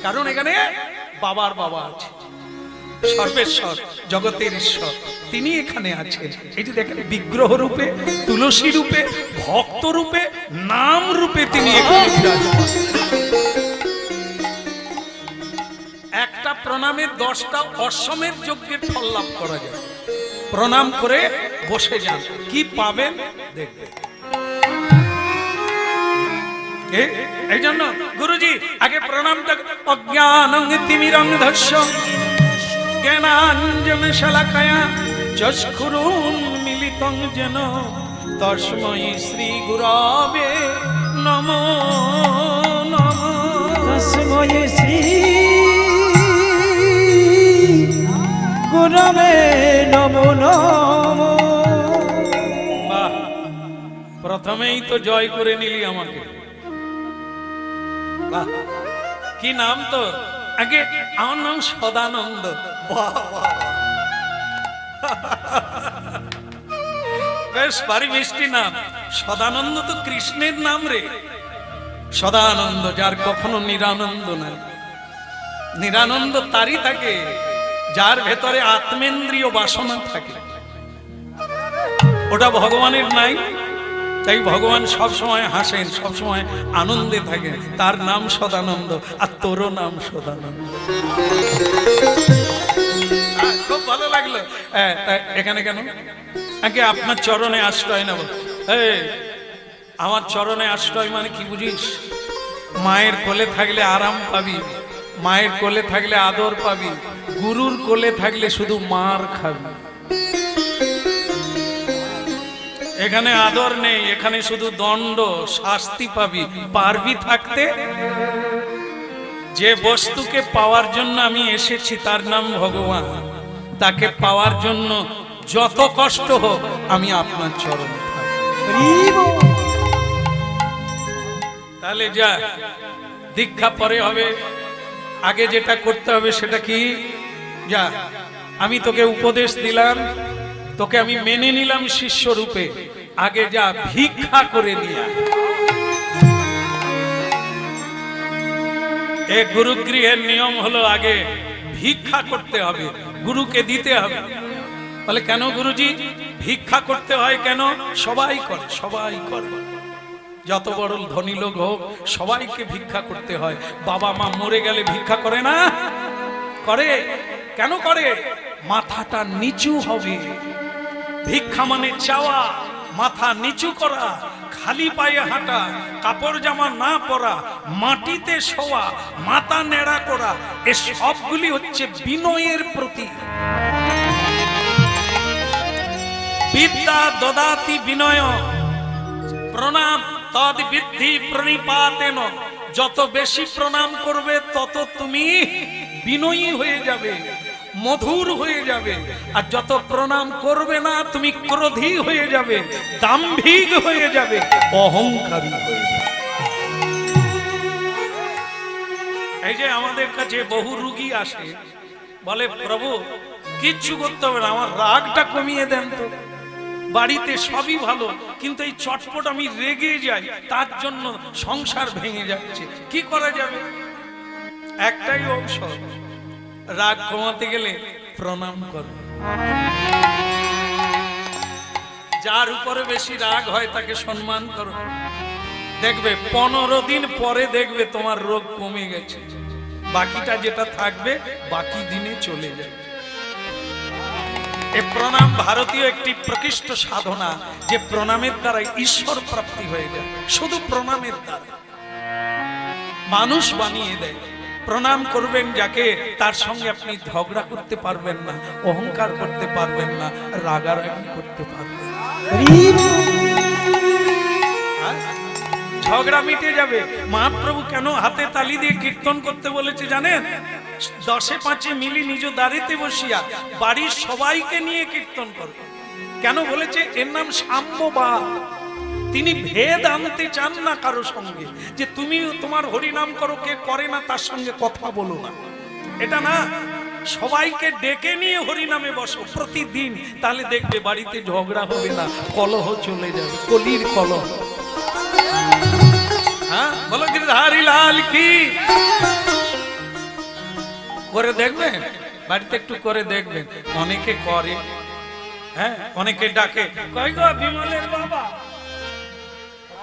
A: কারণ এখানে বাবার বাবা আছে, সর্বেশ্বর জগতের ঈশ্বর, তিনি এখানে আছেন। এই যে দেখেন বিগ্রহ রূপে, তুলসী রূপে, ভক্ত রূপে, নাম রূপে তিনি এখানে বিরাজমান। একটা প্রণামে 10টা অশ্বমেধ যজ্ঞের ফল লাভ করা যায়। প্রণাম করে বসে যান, কি পাবেন দেখবেন। এই জন্য গুরুজি আগে প্রণামটা অজ্ঞানং তিমিরং ধস্য জ্ঞানাঞ্জন শালাকায়া চক্ষুরুন্মিলিতং যেন তস্मै শ্রী গুরবে নমো নমঃ।
B: তস্मै শ্রী গুরবে নমো নমঃ।
A: বাহ, প্রথমেই তো জয় করে নিলি আমাকে। বাহ, কি নাম তো? আগে আমার নাম সদানন্দ। বাহ বাহ, বেশ ভারী মিষ্টি নাম। সদানন্দ তো কৃষ্ণের নাম রে। সদানন্দ, যার কখনো নিরানন্দ নাই। নিরানন্দ তারই থাকে যার ভেতরে আত্মেন্দ্রিয় বাসনা থাকে, ওটা ভগবানের নাই। তাই ভগবান সব সময় হাসেন, সব সময় আনন্দে থাকেন। তার নাম সদানন্দ, আর তোরও নাম সদানন্দ। খুব ভালো লাগলো। এখানে কেন? আগে আপনার চরণে আশ্রয় নেব। আমার চরণে আশ্রয় মানে কি বুঝিস? মায়ের কোলে থাকলে আরাম পাবি, মায়ের কোলে থাকলে আদর পাবি, গুরুর কোলে থাকলে শুধু মার খাবি। এখানে আদর নেই, এখানে শুধু দণ্ড, শাস্তি পাবি। পারবি থাকতে? যে বস্তুকে পাওয়ার জন্য আমি এসেছি তার নাম ভগবান, তাকে পাওয়ার জন্য যত কষ্ট হোক আমি আপনার চরণে থাকব। তাহলে যা, দীক্ষা পরে হবে, আগে যেটা করতে হবে সেটা কি? যা, আমি তোকে উপদেশ দিলাম, তোকে আমি মেনে নিলাম শিষ্য রূপে। আগে যা, ভিক্ষা করে নিয়ে এই গুরুগৃহের নিয়ম হলো আগে ভিক্ষা করতে হবে, গুরুকে দিতে হবে। বলে কেন গুরুজি ভিক্ষা করতে হয় কেন? সবাই করে, সবাই করে। যত বড় ধনী লোক হোক সবাইকে ভিক্ষা করতে হয়। বাবা মা মরে গেলে ভিক্ষা করে না? করে। কেন করে? মাথাটা নিচু হবে। ভিক্ষা মানে চাওয়া, মাথা নিচু করা, খালি পায়ে হাঁটা, কাপড় জামা না পরা, মাটিতে শোয়া, মাথা নেড়া করা, এ সবগুলি হচ্ছে বিনয়ের প্রতীক। বিদ্যা দদাতি বিনয় প্রণাম তদ বৃদ্ধি প্রণিপাতেন। যত বেশি প্রণাম করবে তত তুমি বিনয়ী হয়ে যাবে, মধুর হয়ে যাবে। আর যত প্রণাম করবে না তুমি ক্রোধী হয়ে যাবে, দাম্ভিক হয়ে যাবে, অহংকারী হয়ে যাবে। এই যে আমাদের কাছে বহু রোগী আসে, বলে প্রভু কিচ্ছু করতে হবে না, আমার রাগটা কমিয়ে দেন তো। বাড়িতে সবই ভালো, কিন্তু এই চটপট আমি রেগে যাই, তার জন্য সংসার ভেঙে যাচ্ছে। কি করা যাবে? একটাই ঔষধ, রাগ কমাতে গেলে প্রণাম করো। যার উপরে বেশি রাগ হয় তাকে সম্মান করো। দেখবে 15 দিন পরে দেখবে তোমার রোগ কমে গেছে, বাকিটা যেটা থাকবে বাকি দিনে চলে যাবে। এই প্রণাম ভারতীয় একটি প্রকৃষ্ট সাধনা, যে প্রণামের দ্বারা ঈশ্বর প্রাপ্তি হয়ে যায়। শুধু প্রণামের দ্বারা মানুষ বানিয়ে দেয়। প্রণাম করবেন যাকে, তার সঙ্গে আপনি ঝগড়া করতে পারবেন না, অহংকার করতে পারবেন না, রাগারাগি করতে পারবেন না। হ্যাঁ? ঝগড়া মিটে যাবে। মহাপ্রভু কেন হাতে তালি দিয়ে কীর্তন করতে বলেছে জানেন? 10-5 মিলি নিজ দাঁড়িতে বসিয়া বাড়ির সবাইকে নিয়ে কীর্তন করো। কেন বলেছে? এর নাম সাম্যবাদ। তিনি ভেদ আনতে চান না কারো সঙ্গে, যে তুমি তোমার হরিনাম করো, কে করে না তার সঙ্গে কথা বলো না, এটা না। সবাইকে ডেকে নিয়ে হরিনামে বসো প্রতিদিন, তাহলে দেখবে বাড়িতে ঝগড়া হবে না, কলহ চলে যাবে, কলির কলহ। হ্যাঁ, বলো গিরধারী লাল কি। করে দেখবেন, বাড়িতে একটু করে দেখবেন, অনেকে করে। হ্যাঁ, অনেকে ডাকে, কই গো বিমলের বাবা,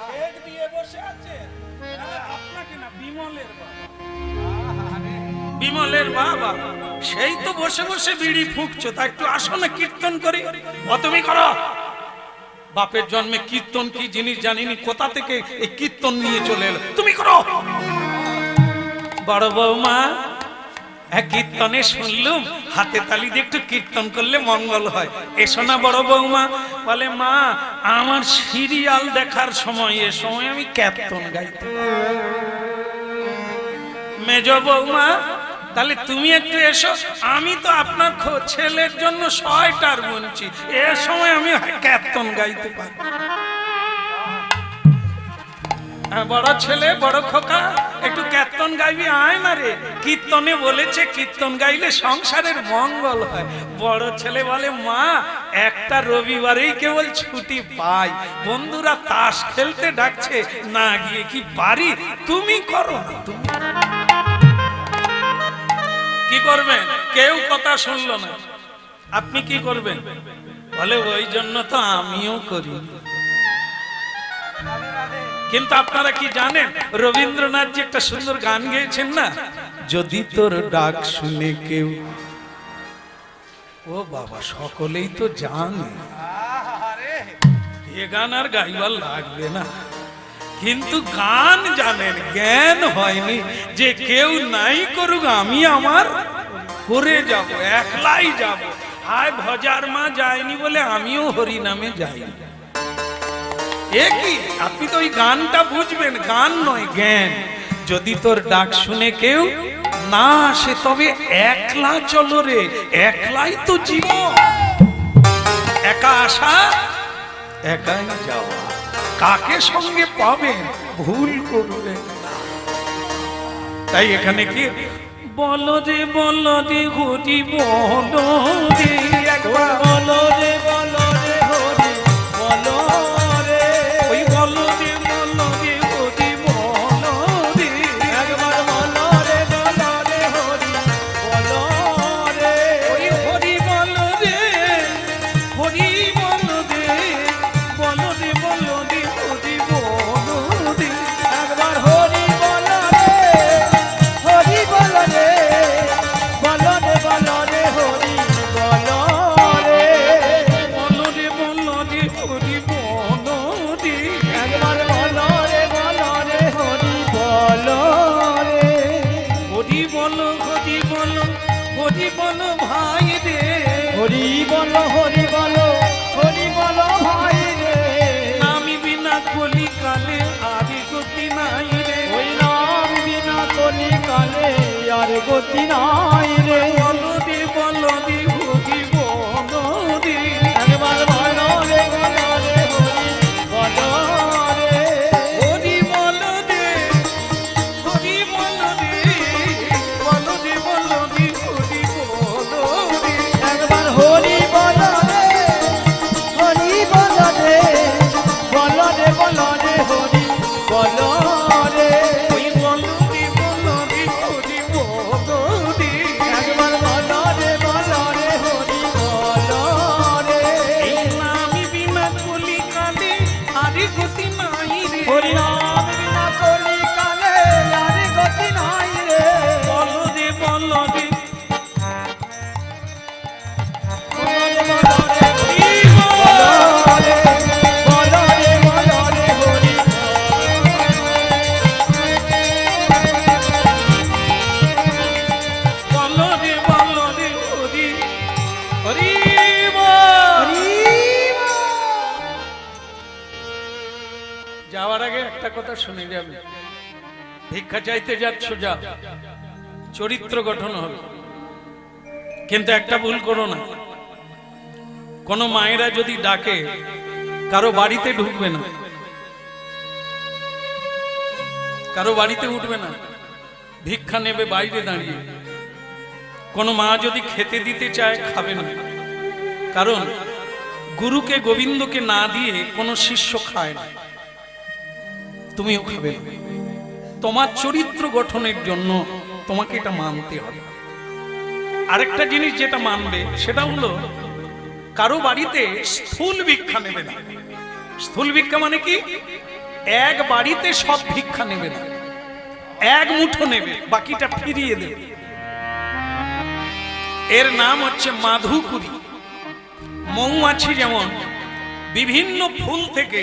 A: শেক দিয়ে বসে আছে, আপনাকে না, বিমলের বাবা। বিমলের বাবা, সেই তো বসে বসে বিড়ি ফুঁকছো, তা একটু আসো না কীর্তন করি। ও তুমি করো। বাপের জন্মে কীর্তন কি জিনিস জানিনি, কোথা থেকে এই কীর্তন নিয়ে চলে এলো, তুমি করো। বড় বৌমা, কীর্তনে শুনলুম হাতে তালি দিয়ে একটু কীর্তন করলে মঙ্গল হয়, এসো না বড় বৌমা। বলে মা, আমার সিরিয়াল দেখার সময়, এ সময় আমি কীর্তন গাইতে। মেজ বৌমা, তাহলে তুমি একটু এসো, আমি তো আপনার ছেলের জন্য 100টার বুনছি, এ সময় আমি কীর্তন গাইতে পারি। বড় ছেলে, বড় খোকা, একটু কীর্তন গাইবি, আয় না রে। কীর্তনে বলেছে কীর্তন গাইলে সংসারের মঙ্গল হয়। বড় ছেলে বলে, মা, একটা রবিবারেই কেবল ছুটি পাই, বন্ধুরা তাস খেলতে ডাকছে, না গিয়ে কি পারি, তুমি করো না। তুমি কি করবেন? কেউ কথা শুনলো না, আপনি কি করবেন? বলে ওই জন্য তো আমিও করি। কিন্তু আপনারা কি জানেন, রবীন্দ্রনাথ যে একটা সুন্দর গান গেয়েছেন না, যদি তোর ডাক শুনে কেউ, ও বাবা, সকলেই তো জানে, এ গান আর গাইবার লাগবে না। কিন্তু গান জানেন, জ্ঞান হয়নি, যে কেউ নাই করুক, আমি আমার করে যাব, একলাই যাব। হায় ভজার মা যায়নি বলে আমিও হরি নামে যাই। এ কি, আপনি তো ওই গানটা বুঝবেন, গান নয় জ্ঞান। যদি তোর ডাক শুনে কেউ না আসে, তবে একলা চলো রে, একলাই তো জীবন। একা আসা, একাই যাওয়া, কাকে সঙ্গে পাবেন ভুল করবেন না। তাই এখানে কি বলো রে, বলো রে হরি, বলো রে, একবার
B: বলো রে, বলো রে হরি, বলো রে,
A: ওই বলো রে, বলো রে হরি, বলো রে,
B: একবার বলো রে, বলো রে হরি, বলো রে,
A: ওই হরি বলো রে, হরি বলো রে, বলো রে, বলো রে হরি, বলো রে,
B: একবার হরি বলো রে, হরি বলো রে, বলো রে, বলো রে হরি, বলো রে,
A: বলো রে, বলো রে হরি, বলো রে,
B: একবার বলো রে, বলো রে হরি, বলো রে,
A: হরি বলো, হরি বলো, হরি বলো ভাই রে,
B: হরি বলো, হরি বলো, হরি বলো ভাই রে,
A: আমি বিনা কলি কালে আগে গতি নাই রে,
B: ওই নাম বিনা কলি কালে আর গতি নাই রে,
A: বলো রে, বলো রে হরি, বলো রে,
B: একবার বলো রে, বলো রে হরি, বলো রে,
A: হরি বলো রে, হরি বলো রে, বলো রে, বলো রে হরি, বলো রে,
B: একবার হরি বলো রে, হরি বলো রে, বলো রে, বলো রে হরি, বলো রে,
A: ওই বলো রে, বলো রে হরি, বলো রে,
B: একবার বলো রে, বলো রে হরি, বলো রে,
A: এই নামি বিনা কলি কালে আরে গতি নাই রে,
B: হরি নাম
A: যাওয়ার আগে একটা কথা শুনে যাবে, ভিক্ষা চাইতে যাচ্ছ যা, চরিত্র গঠন হবে, কিন্তু একটা ভুল করো না, কোন মায়েরা যদি ডাকে কারো বাড়িতে ঢুকবে না, কারো বাড়িতে উঠবে না, ভিক্ষা নেবে বাইরে দাঁড়িয়ে। কোন মা যদি খেতে দিতে চায় খাবে না, কারণ গুরুকে গোবিন্দকে না দিয়ে কোনো শিষ্য খায় না, তুমিও খাবে না। তোমার চরিত্র গঠনের জন্য তোমাকে এটা মানতে হবে। আরেকটা জিনিস যেটা মানবে সেটা হলো কারো বাড়িতে স্থূল ভিক্ষা নেবে না। স্থূল ভিক্ষা মানে কি? এক বাড়িতে সব ভিক্ষা নেবে না, এক মুঠো নেবে, বাকিটা ফিরিয়ে দেবে। এর নাম হচ্ছে মাধুকুরি। মৌমাছি যেমন বিভিন্ন ফুল থেকে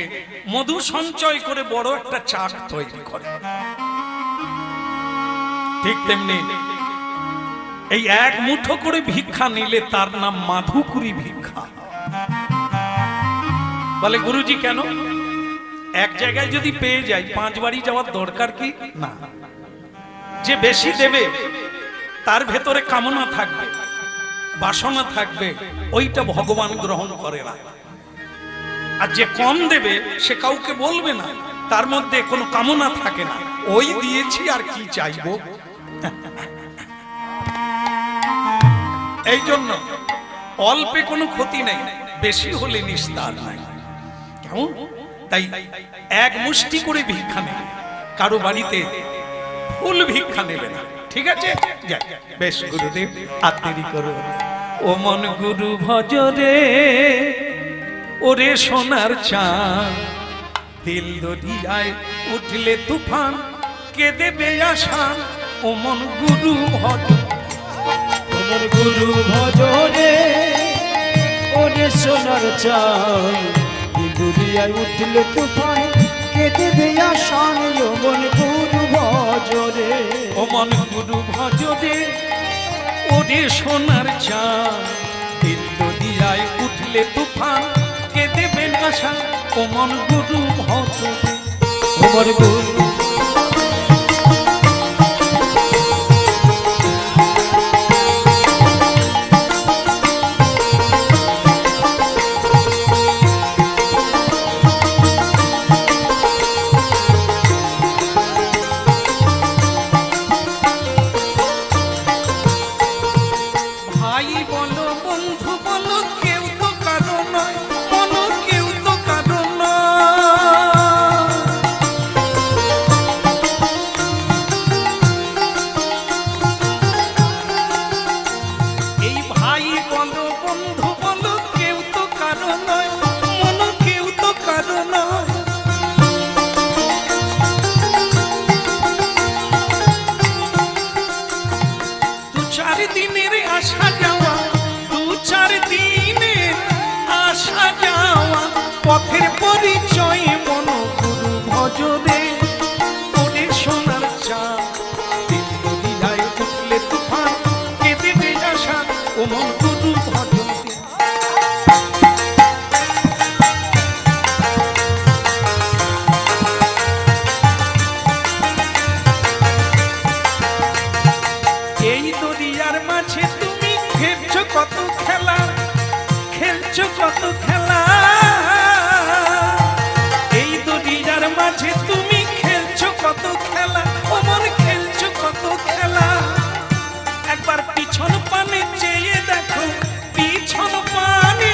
A: মধু সঞ্চয় করে বড় একটা চাক তৈরি করে, ঠিক তেমনি এই এক মুঠো করে ভিক্ষা নিলে তার নাম মাধুকুরি ভিক্ষা। বলে গুরুজি কেন? এক জায়গায় যদি পেয়ে যাই 5 বাড়ি যাওয়ার দরকার কি না। যে বেশি দেবে তার ভেতরে কামনা থাকবে, বাসনা থাকবে, ওইটা ভগবান গ্রহণ করে না। আর যে কম দেবে সে কাউকে বলবে না, তার মধ্যে কোনো কামনা থাকে না, ওই দিয়েছি আর কি চাইবো। এই জন্য অল্পে কোনো ক্ষতি নেই, বেশি হলে নিস্তার নাই। কেমন? তাই এক মুষ্টি করে ভিক্ষা নেবে, কারো বাড়িতে ফুল ভিক্ষা নেবে না, ঠিক আছে? বেশ গুরুদেব, আর দেরি করো। ও মন গুরু ভজরে, ওরে সোনার চাঁদ, দিল দরিয়ায় উঠলে তুফান, কে দেবে আশান। ও মন গুরু ভজ,
B: তোমার গুরু ভজরে, ওরে সোনার চাঁদ, দুনিয়ায় উঠলে তুফান, কে দেবে আশান। মন গুরু ভজরে,
A: ও মন গুরু ভজরে, ওরে সোনার চাঁদ, দিল দরিয়ায় উঠলে তুফান, কে দেবে আশান। ও মন গুরু ভজরে,
B: তোমার গুরু
A: ভাই বলো বন্ধু বলো, কেউ তো কারো নয়, বলো কেউ তো কারো নয়। এই ভাই বলো বন্ধু বলো, কেউ তো কারো নয়, বলো কেউ তো কারো নয়। দু চার দিনের আসা যাওয়া, দু চার দিনের আসা যাওয়া, পথের পরিচয় মন গুরু ভজরে, ওরে সোনার চাঁদ, দিল দরিয়ায় উঠলে তুফান, কে দেবে আশা। ও মন গুরু ভজরে, এই দরিয়ার মাঝে তুমি খেলছো কত খেলা, খেলছো কত খেলা। এই দরিয়ার মাঝে তুমি খেলছো কত খেলা, ওমন খেলছো কত খেলা। একবার পিছন পানে চেয়ে দেখো, পিছন পানে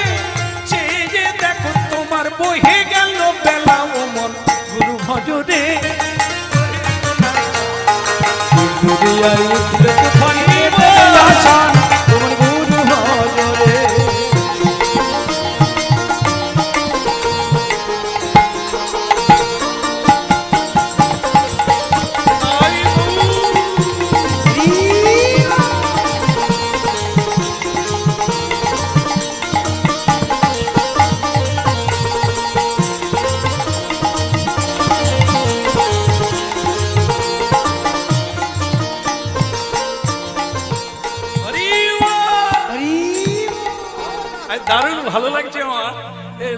A: চেয়ে দেখো, তোমার বহে গেল বেলা। ওমন গুরু ভজরে,
B: দুনিয়ায় উঠলে তুফান, কে দেবে আশান। তোমার গুরু ভজরে,
A: দারুণ ভালো লাগছে আমার।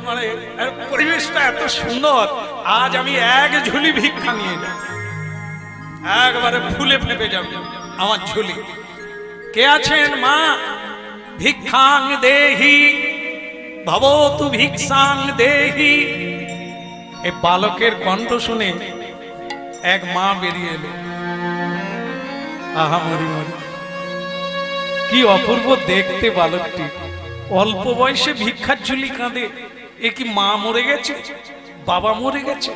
A: মানে পরিবেশটা এত সুন্দর, আজ আমি এক ঝুলি ভিক্ষা নিয়ে যাব, একবারে ফুলে ফেপে যাবে আমার ঝুলি। কে আছেন মা? ভিক্ষাং দেহি ভবতু ভিক্ষাং দেহি। এই বালকের কণ্ঠ শুনে এক মা বেরিয়ে এলো। আহা মরি মরি, কি অপূর্ব দেখতে বালকটি, অল্প বয়সে ভিক্ষার ঝুলি কাঁদে। এ কি মা মরে গেছে, বাবা মরে গেছে?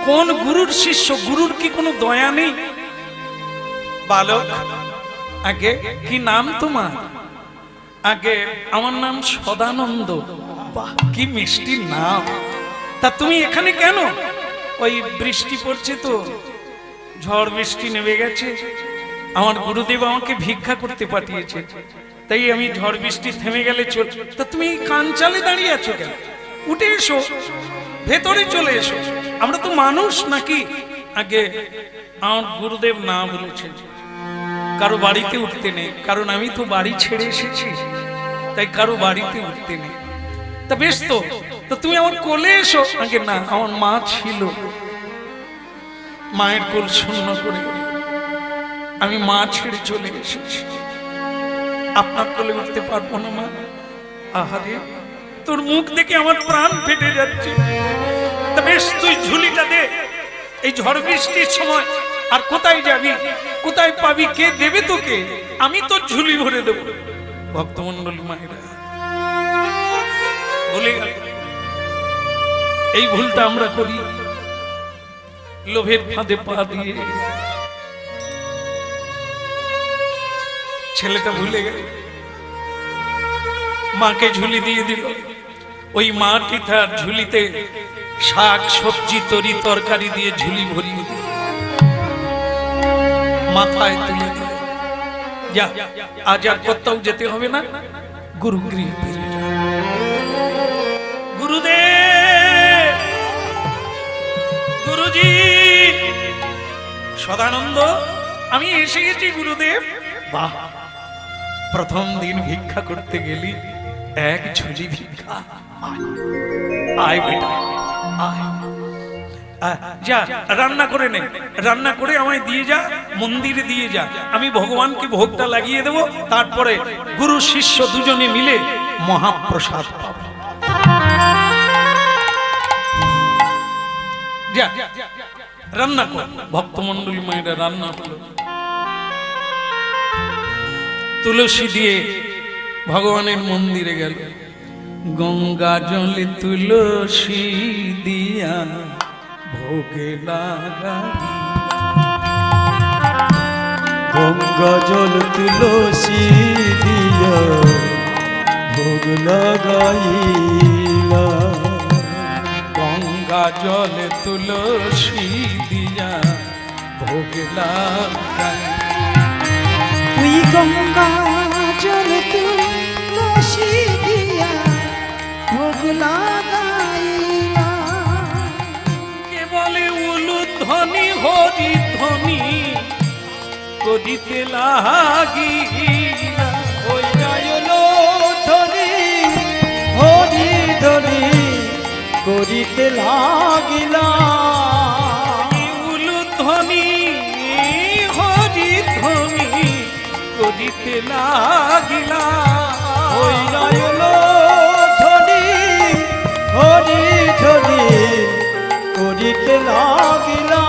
A: কোন গুরুর শিষ্য? গুরুর কি কোনো দয়া নেই? বালক, আগে কি নাম তোমার? আগে আমার নাম সদানন্দ। বাহ, কি মিষ্টি নাম। তা তুমি এখানে কেন? ওই বৃষ্টি পড়ছে তো, ঝড় বৃষ্টি নেমে গেছে, আমার গুরুদেব আমাকে ভিক্ষা করতে পাঠিয়েছে, তাই আমি ঝড় বৃষ্টি থেমে গেলে চল। তা তুমি কান চালে দাঁড়িয়ে আছো কেন? উঠে এসো, ভেতরে চলে এসো, আমরা তো মানুষ নাকি? আগে আমার গুরুদেব না বলেছে কারো বাড়িতে উঠতে নেই, কারণ আমি তো বাড়ি ছেড়ে এসেছি, তাই কারো বাড়িতে উঠতে নেই। তা বেশ, তো তুমি আমার কোলে এসো। আগে না, আমার মা ছিল, মায়ের কোল শূন্য করে আমি মা ছেড়ে চলে এসেছি, আপনার কোলে উঠতে পারবো না মা। আহারে, তোর মুখ দেখে আমার প্রাণ ফেটে যাচ্ছে। তা বেশ, তুই ঝুলিটা দে, এই ঝড় বৃষ্টির সময় আর কোথায় যাবি, কোথায় পাবি, কে দেবে তোকে? আমি তোর ঝুলি ভরে দেব। ভক্তমন্ডলী মায়েরা বলে গেল, এই ভুলটা আমরা করি, লোভের ফাঁদে পা দিয়ে। ছেলেটা ভুলে গেল, মাকে ঝুলি দিয়ে দিল। ওই মাটি তার ঝুলিতে শাক সবজি তরি তরকারি দিয়ে ঝুলি ভরিয়ে দিল, মাথায় তুলে দিল। যা, আজ আর কোথাও যেতে হবে না, গুরু গৃহে ফিরে যা। গুরুদেব, গুরুজি, সদানন্দ, আমি এসে গেছি গুরুদেব। বাহ, প্রথম দিন ভিক্ষা করতে গেলি, এক ঝুলি ভিক্ষা। আয় বেটা, আয়, যা রান্না করে নে, রান্না করে আমায় দিয়ে যা, মন্দিরে দিয়ে যা, আমি ভগবানকে ভোগটা লাগিয়ে দেব, তারপরে গুরু শিষ্য দুজনে মিলে মহাপ্রসাদ পাব। যা রান্না কর। ভক্তমন্ডলী মায়েরা রান্না হলো, তুলসী দিয়ে ভগবানের মন্দিরে গেল। গঙ্গা জলে তুলসী দিয়া ভোগে লাগা,
B: গঙ্গা জল তুলসী দিয়া ভোগ লাগাইলা।
A: গঙ্গা জলে তুলসী দিয়া ভোগ লাগাই।
B: ওই গঙ্গা জল তুলসী দিয়া ভোগ লাগাইলা।
A: কে বলে উলুধ্বনি হরি ধ্বনি করিতে লাগিলা।
B: ওই নয়ন ধ্বনি হরি ধ্বনি করিতে লাগিলা।
A: উলুধ্বনি হরি ধ্বনি করিতে লাগিলা।
B: ওই নয়ন ধ্বনি হরি ধ্বনি করিতে লাগিলা।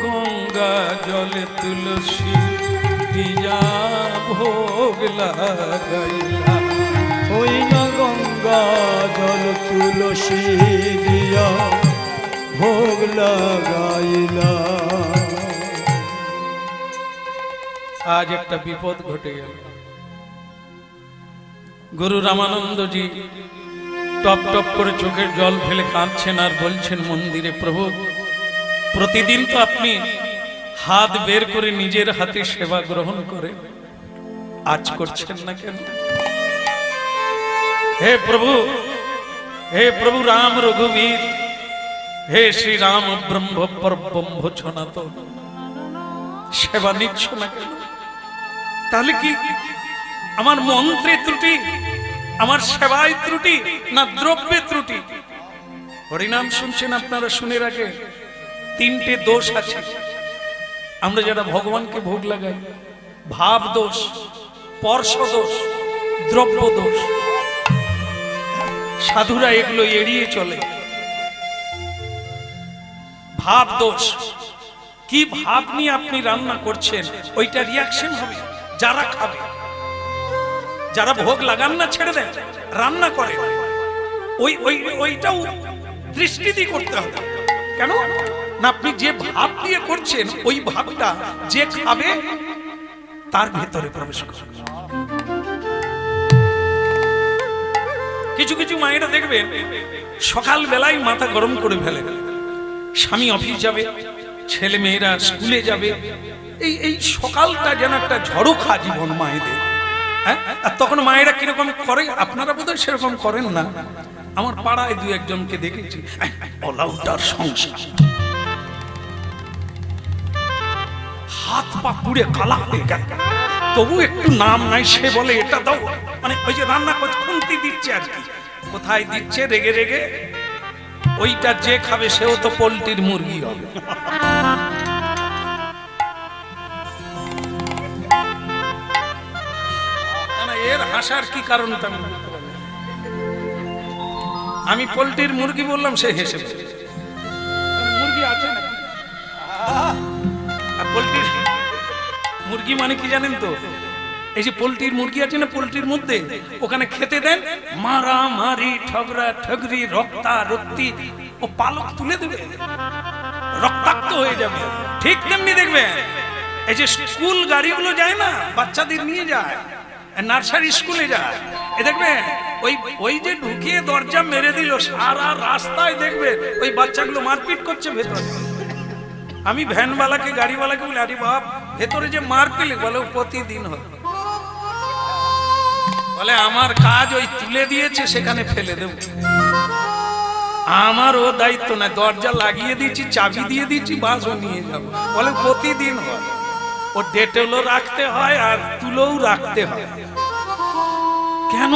A: গঙ্গা জলে তুলসী দিয়া ভোগ লাগাইলা।
B: ওই না গঙ্গা জল তুলসী দিয়া ভোগ লাগাইলা।
A: আজ একটা বিপদ ঘটে গেল। গুরু রামানন্দজি টপ টপ করে চোখের জল ফেলে কাঁদছেন আর বলছেন মন্দিরে, প্রভু, প্রতিদিন তো আপনি হাত বের করে নিজের হাতে সেবা গ্রহণ করেন, আজ করছেন না কেন? হে প্রভু, হে প্রভু রাম রঘুবীর, হে শ্রী রাম ব্রহ্ম পরব্রহ্ম সনাতন, সেবা নিচ্ছ না কেন? তাহলে কি আমার মন্ত্রে ত্রুটি, আমার সেবায় ত্রুটি না দ্রব্যে ত্রুটি? হরিনাম শুনছেন আপনারা, শুনে রাখে তিনটে দোষ আছে আমরা যারা ভগবানকে ভোগ লাগাই: ভাব দোষ, স্পর্শ দোষ, দ্রব্য দোষ। সাধুরা এগুলো এড়িয়ে চলে। ভাব দোষ, কি ভাব নিয়ে আপনি রান্না করছেন ওইটা রিয়াকশন হবে যারা খাবে। যারা ভোগ লাগান না ছেড়ে দেন, রান্না করে ওইটাও দৃষ্টি দিয়ে করতে হবে। কেন না, আপনি যে ভাব দিয়ে করছেন ওই ভাবটা যে খাবে তার ভেতরে প্রবেশ করবে। কিছু কিছু মায়েরা দেখবেন সকাল বেলায় মাথা গরম করে ফেলে, স্বামী অফিস যাবে, ছেলে মেয়েরা স্কুলে যাবে, এই সকালটা যেন একটা ঝড়োখা জীবন মায়েদের। হ্যাঁ, আর তখন মায়েরা কিরকম করে, আপনারা বোধহয় সেরকম করেন না। আমার পাড়ায় দু একজনকে দেখেছি, অলআউটার সংসার, হাত পা পুড়ে কালা হয়ে গেল, তবু একটু নাম নাই, সে বলে এটা দাও, মানে ওই যে রান্না করছে খুন্তি দিচ্ছে আর কি, কোথায় দিচ্ছে রেগে রেগে, ওইটা যে খাবে সেও তো পোল্ট্রির মুরগি হবে। এর হাসার কি কারণ আমি পোল্ট্রির মুরগি বললাম, সে হেসে মুরগি আছে না। পোল্ট্রির মুরগি মানে কি জানেন তো, এই যে পোল্ট্রির মুরগি আছে না, পোল্ট্রির মধ্যে ওখানে খেতে দেন মারামারি, ঠগরা ঠগরি, রক্তা রক্তি, ও পালক তুলে দেবে, রক্তাক্ত হয়ে যাবে। ঠিক তেমনি দেখবেন এই যে স্কুল গাড়িগুলো যায় না, বাচ্চাদের নিয়ে যায়, নার্সারি স্কুলে যায়, এ দেখবেন ওই যে ঢুকিয়ে দরজা মেরে দিল, সারা রাস্তায় দেখবেন ওই বাচ্চাগুলো মারপিট করছে ভেতরে। আমি ভ্যানওয়ালাকে গাড়িওয়ালাকে বলি, আরে বাপ, ভেতরে যে মারপিট, বলে প্রতিদিন হয়। বলে আমার কাজ ওই তুলে দিয়েছে সেখানে ফেলে দেব, আমার ও দায়িত্ব না, দরজা লাগিয়ে দিচ্ছি, চাবি দিয়ে দিচ্ছি, বাসও নিয়ে যাবো। বলে প্রতিদিন হয়, ও ডেটেলও রাখতে হয় আর তুলোও রাখতে হয়। কেন?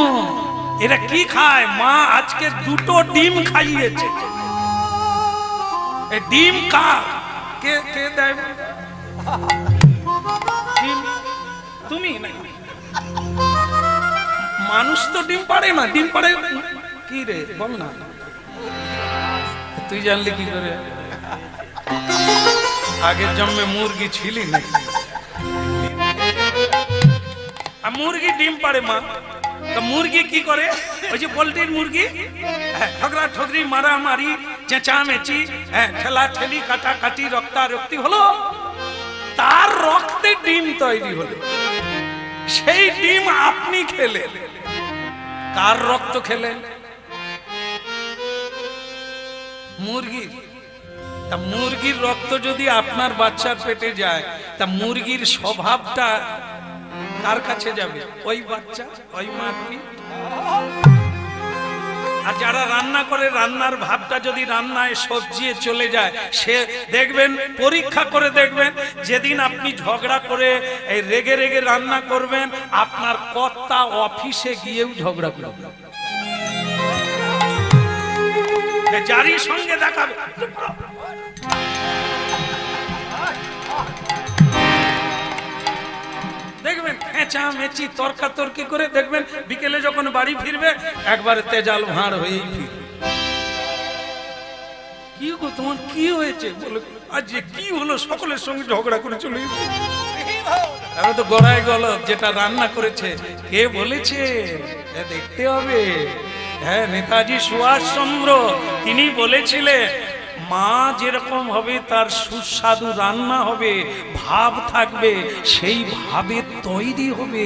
A: এরা কি খায়? মা আজকে 2টো ডিম খাইয়েছে। ডিম কার? কে কে দেয়? তুমি না, মানুষ তো ডিম পাড়ে না। ডিম পাড়ে কি রে, বল না, তুই জানলি কি করে? আগের জন্মে মুরগি ছিলি না? মুরগি ডিম পাড়ে মা, তো মুরগি কি করে? ওই যে পোল্ট্রির মুরগি, ঠগরা ঠগরি, মারামারি, চেঁচামেচি, ঠেলা ঠেলি, কাটাকাটি, রক্তারক্তি হলো, তার রক্তে ডিম তৈরি হলো। সেই ডিম আপনি খেলেন, কার রক্ত খেলেন? মুরগির। তা মুরগির রক্ত যদি আপনার বাচ্চার পেটে যায়, তা মুরগির স্বভাবটা কার কাছে যাবে? ওই বাচ্চা, ওই মাটি। আর যারা রান্না করে, রান্নার ভাবটা যদি রান্নায় সবজিয়ে চলে যায়, সে দেখবেন, পরীক্ষা করে দেখবেন, যেদিন আপনি ঝগড়া করে এই রেগে রেগে রান্না করবেন, আপনার কর্তা অফিসে গিয়েও ঝগড়া করবে, যারই সঙ্গে দেখাবে। দেখবেন চেঁচামেচি, তর্কাতর্কি করে, দেখবেন বিকেলে যখন বাড়ি ফিরবে একবারে তেজাল ভাঁড় হয়েই ফিরবে। কি গো, তোমার কি হয়েছে? বলো, আজ যে কি হলো, সকলের সঙ্গে ঝগড়া করে চলে গেছে। আমি তো গড়াই গেল, যেটা রান্না করেছে কে বলেছে দেখতে হবে। হ্যাঁ, নেতাজি সুভাষচন্দ্র তিনি বলেছিলেন, মা যেরকম হবে তার সুস্বাদু রান্না হবে, ভাব থাকবে, সেই ভাবে তৈরি হবে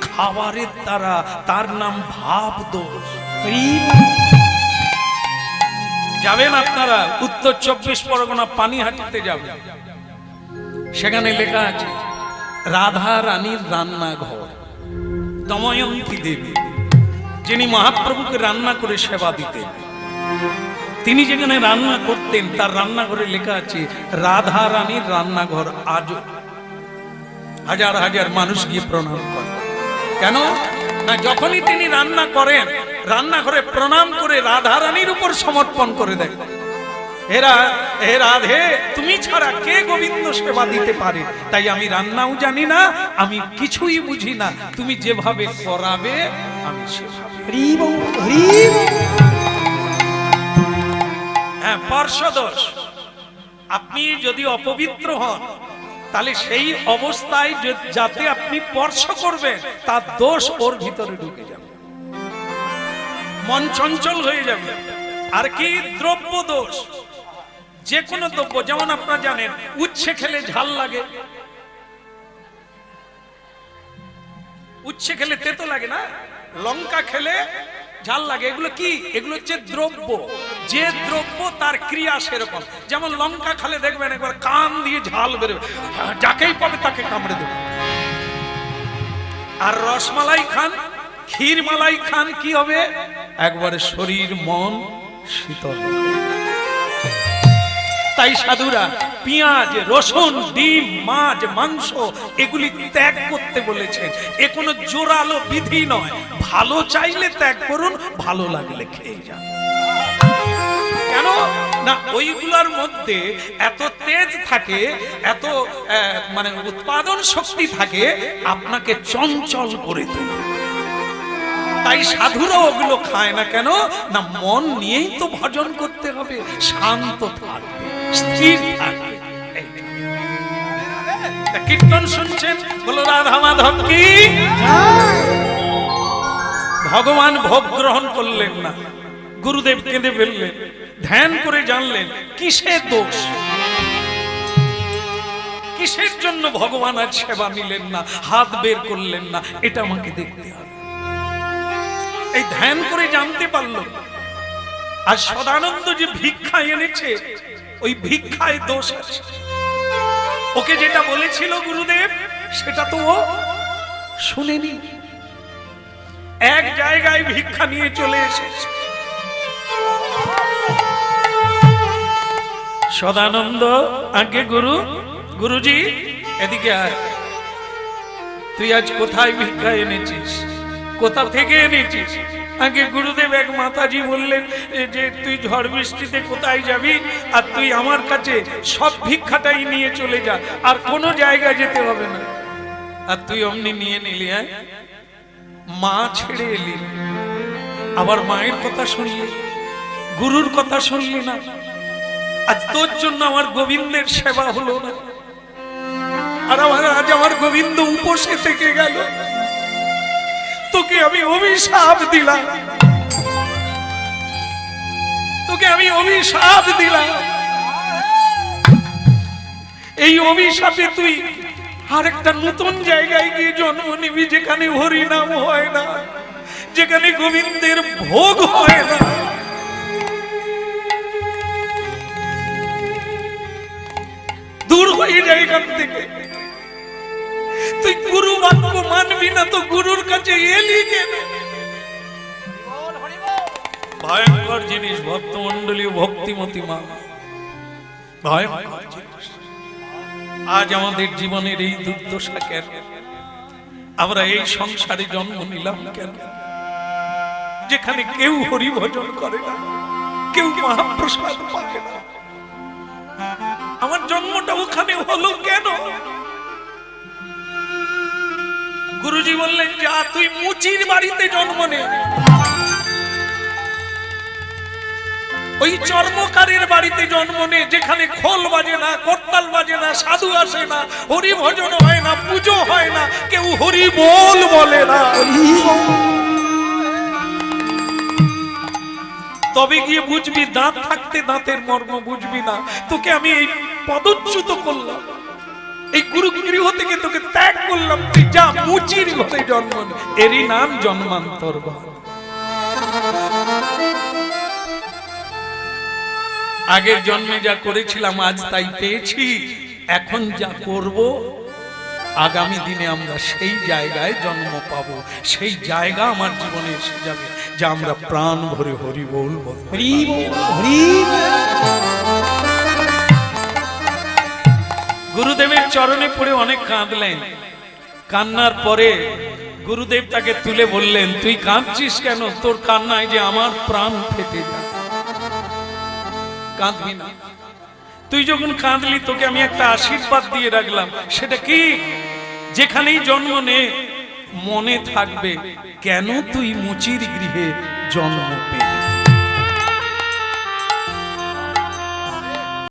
A: খাবারের দ্বারা, তার নাম ভাব দোষ। যাবেন আপনারা উত্তর 24 পরগনা পানিহাটিতে যাবেন, সেখানে লেখা আছে রাধা রানীর রান্নাঘর। দময়ন্তী দেবী, যিনি মহাপ্রভুকে রান্না করে সেবা দিতেন, তিনি যেখানে রান্না করতেন তার রান্নাঘরে লেখা আছে রাধা রানীর রান্নাঘর। আজও হাজার হাজার মানুষ গিয়ে প্রণাম করে। কেন? আর যখনই তিনি রান্না করেন, রান্নাঘরে প্রণাম করে রাধারানীর উপর সমর্পণ করে দেয়। হে রাধে, তুমি ছাড়া কে গোবিন্দ সেবা দিতে পারে? তাই আমি রান্নাও জানি না, আমি কিছুই বুঝি না, তুমি যেভাবে করাবে আমি সেভাবে। হ্যাঁ, পার্শ্বদোষ। আপনি যদি অপবিত্র হন, তাহলে সেই অবস্থায় যাতে আপনি স্পর্শ করবেন, তার দোষ ওর ভিতরে ঢুকে যাবে, মন চঞ্চল হয়ে যাবে। আর কি দ্রব্য দোষ, যে কোনো দ্রব্য, যেমন আপনারা জানেন উচ্ছে খেলে ঝাল লাগে, উচ্ছে খেলে তেতো লাগে না, লঙ্কা খেলে ঝাল লাগে। এগুলো কি? এগুলো হচ্ছে দ্রব্য। যে দ্রব্য তার ক্রিয়া সেরকম। যেমন লঙ্কা খেলে দেখবেন একবার কান দিয়ে ঝাল বেরোবে, যাকেই পাবে তাকে কামড়ে দেবে। আর রসমালাই খান, ক্ষীর মালাই খান, কি হবে? একবারে শরীর মন শীতল। তাই সাধুরা পেঁয়াজ, রসুন, ডিম, মাছ, মাংস এগুলি ত্যাগ করতে বলেছেন। এ কোনো জোরালো বিধি নয়। ভালো চাইলে ত্যাগ করুন, ভালো লাগলে খেয়ে যান। কেন না? ওইগুলোর মধ্যে এত তেজ থাকে, এত মানে উৎপাদন শক্তি থাকে, আপনাকে চঞ্চল করে তোলে। তাই সাধুরা ওগুলো খায় না। কেন না? মন নিয়েই তো ভজন করতে হবে, শান্ত থাকবে, স্থির থাকবে। কীর্তন শুনছেন, বলো রাধা মাধব কি। ভগবান ভোগ গ্রহণ করলেন না, গুরুদেব কেঁদে ফেললেন, ধ্যান করে জানলেন কিসের দোষ, কিসের জন্য ভগবান আজ সেবা নিলেন না, হাত বের করলেন না, এটা আমাকে দেখতে হবে। এই ধ্যান করে জানতে পারলো আর সদানন্দ যে ভিক্ষা এনেছে, ওই ভিক্ষায় দোষ আছে। ওকে যেটা বলেছিল গুরুদেব, সেটা তো ও শুনেনি। এক জায়গায় ভিক্ষা নিয়ে চলে এসেছে। সদানন্দ, আগে গুরুজি এদিকে আয়, তুই আজ কোথায় ভিক্ষা এনেছিস, কোথা থেকে এনেছিস? আগে গুরুদেব এক মাতাজি বললেন যে তুই ঝড় বৃষ্টিতে কোথায় যাবি, আর তুই আমার কাছে সব ভিক্ষাটাই নিয়ে চলে যা, আর কোনো জায়গায় যেতে হবে না। আর তুই অমনি নিয়ে নিলি, হ্যাঁ, মা ছেড়ে এলি, আবার মায়ের কথা শুনলি, গুরুর কথা শুনলি না। আজ তোর জন্য আমার গোবিন্দের সেবা হলো না, আর আজ আমার গোবিন্দ উপসে থেকে গেল। তোকে আমি অভিশাপ দিলাম, তোকে আমি অভিশাপ দিলাম। এই অভিশাপে তুই আরেকটা নতুন জায়গায় গিয়ে জন্ম নিবি, যেখানে হরিনাম হয় না, যেখানে গোবিন্দের ভোগ হয় না। দূর হয়ে যায় এখান থেকে। তুই গুরু বাক্য মানবি না তো গুরুর কাছে এলি কেন? ভয়ঙ্কর জিনিস ভক্তমন্ডলী, ভক্তিমতী মা, ভয়ঙ্কর জিনিস। আজ আমাদের জীবনের এই দুর্দশা কেন? আমরা এই সংসারে জন্ম নিলাম কেন, যেখানে কেউ হরি ভজন করে না, কেউ মহাপ্রসাদ পায় না? আমার জন্মটা ওখানে হলো কেন? গুরুজি বললেন, যা তুই মুচির বাড়িতে জন্ম নে, ওই চর্মকারের বাড়িতে জন্ম নে, যেখানে খোল বাজে না, করতাল বাজে না, সাধু আসে না, হরি ভজন হয় না, পুজো হয় না, কেউ হরি বল বলে না। তবে গিয়ে বুঝবি, দাঁত থাকতে দাঁতের মর্ম বুঝবি না। তোকে আমি এই পদচ্যুত করলাম, এই গুরু গৃহ থেকে তোকে ত্যাগ করলাম, তুই যা মুচির ঘরে জন্ম নে। এরই নাম জন্মান্তরবাদ। আগের জন্মে যা করেছিলাম আজ তাই পেয়েছি, এখন যা করব আগামী দিনে আমরা সেই জায়গায় জন্ম পাবো, সেই জায়গা আমার জীবনে এসে যাবে, যা আমরা প্রাণ ভরে হরি বল বলবো। গুরুদেবের চরণে পড়ে অনেক কাঁদলেন। কান্নার পরে গুরুদেব তাকে তুলে বললেন, তুই কাঁদছিস কেন? তোর কান্নায় যে আমার প্রাণ ফেটে যায়। কাঁদবি না। তুই যখন কাঁদলি তোকে আমি একটা আশীর্বাদ দিয়ে রাখলাম। সেটা কি? যেখানেই জন্ম নে, মনে থাকবে কেন তুই মুচির গৃহে জন্ম পেলি।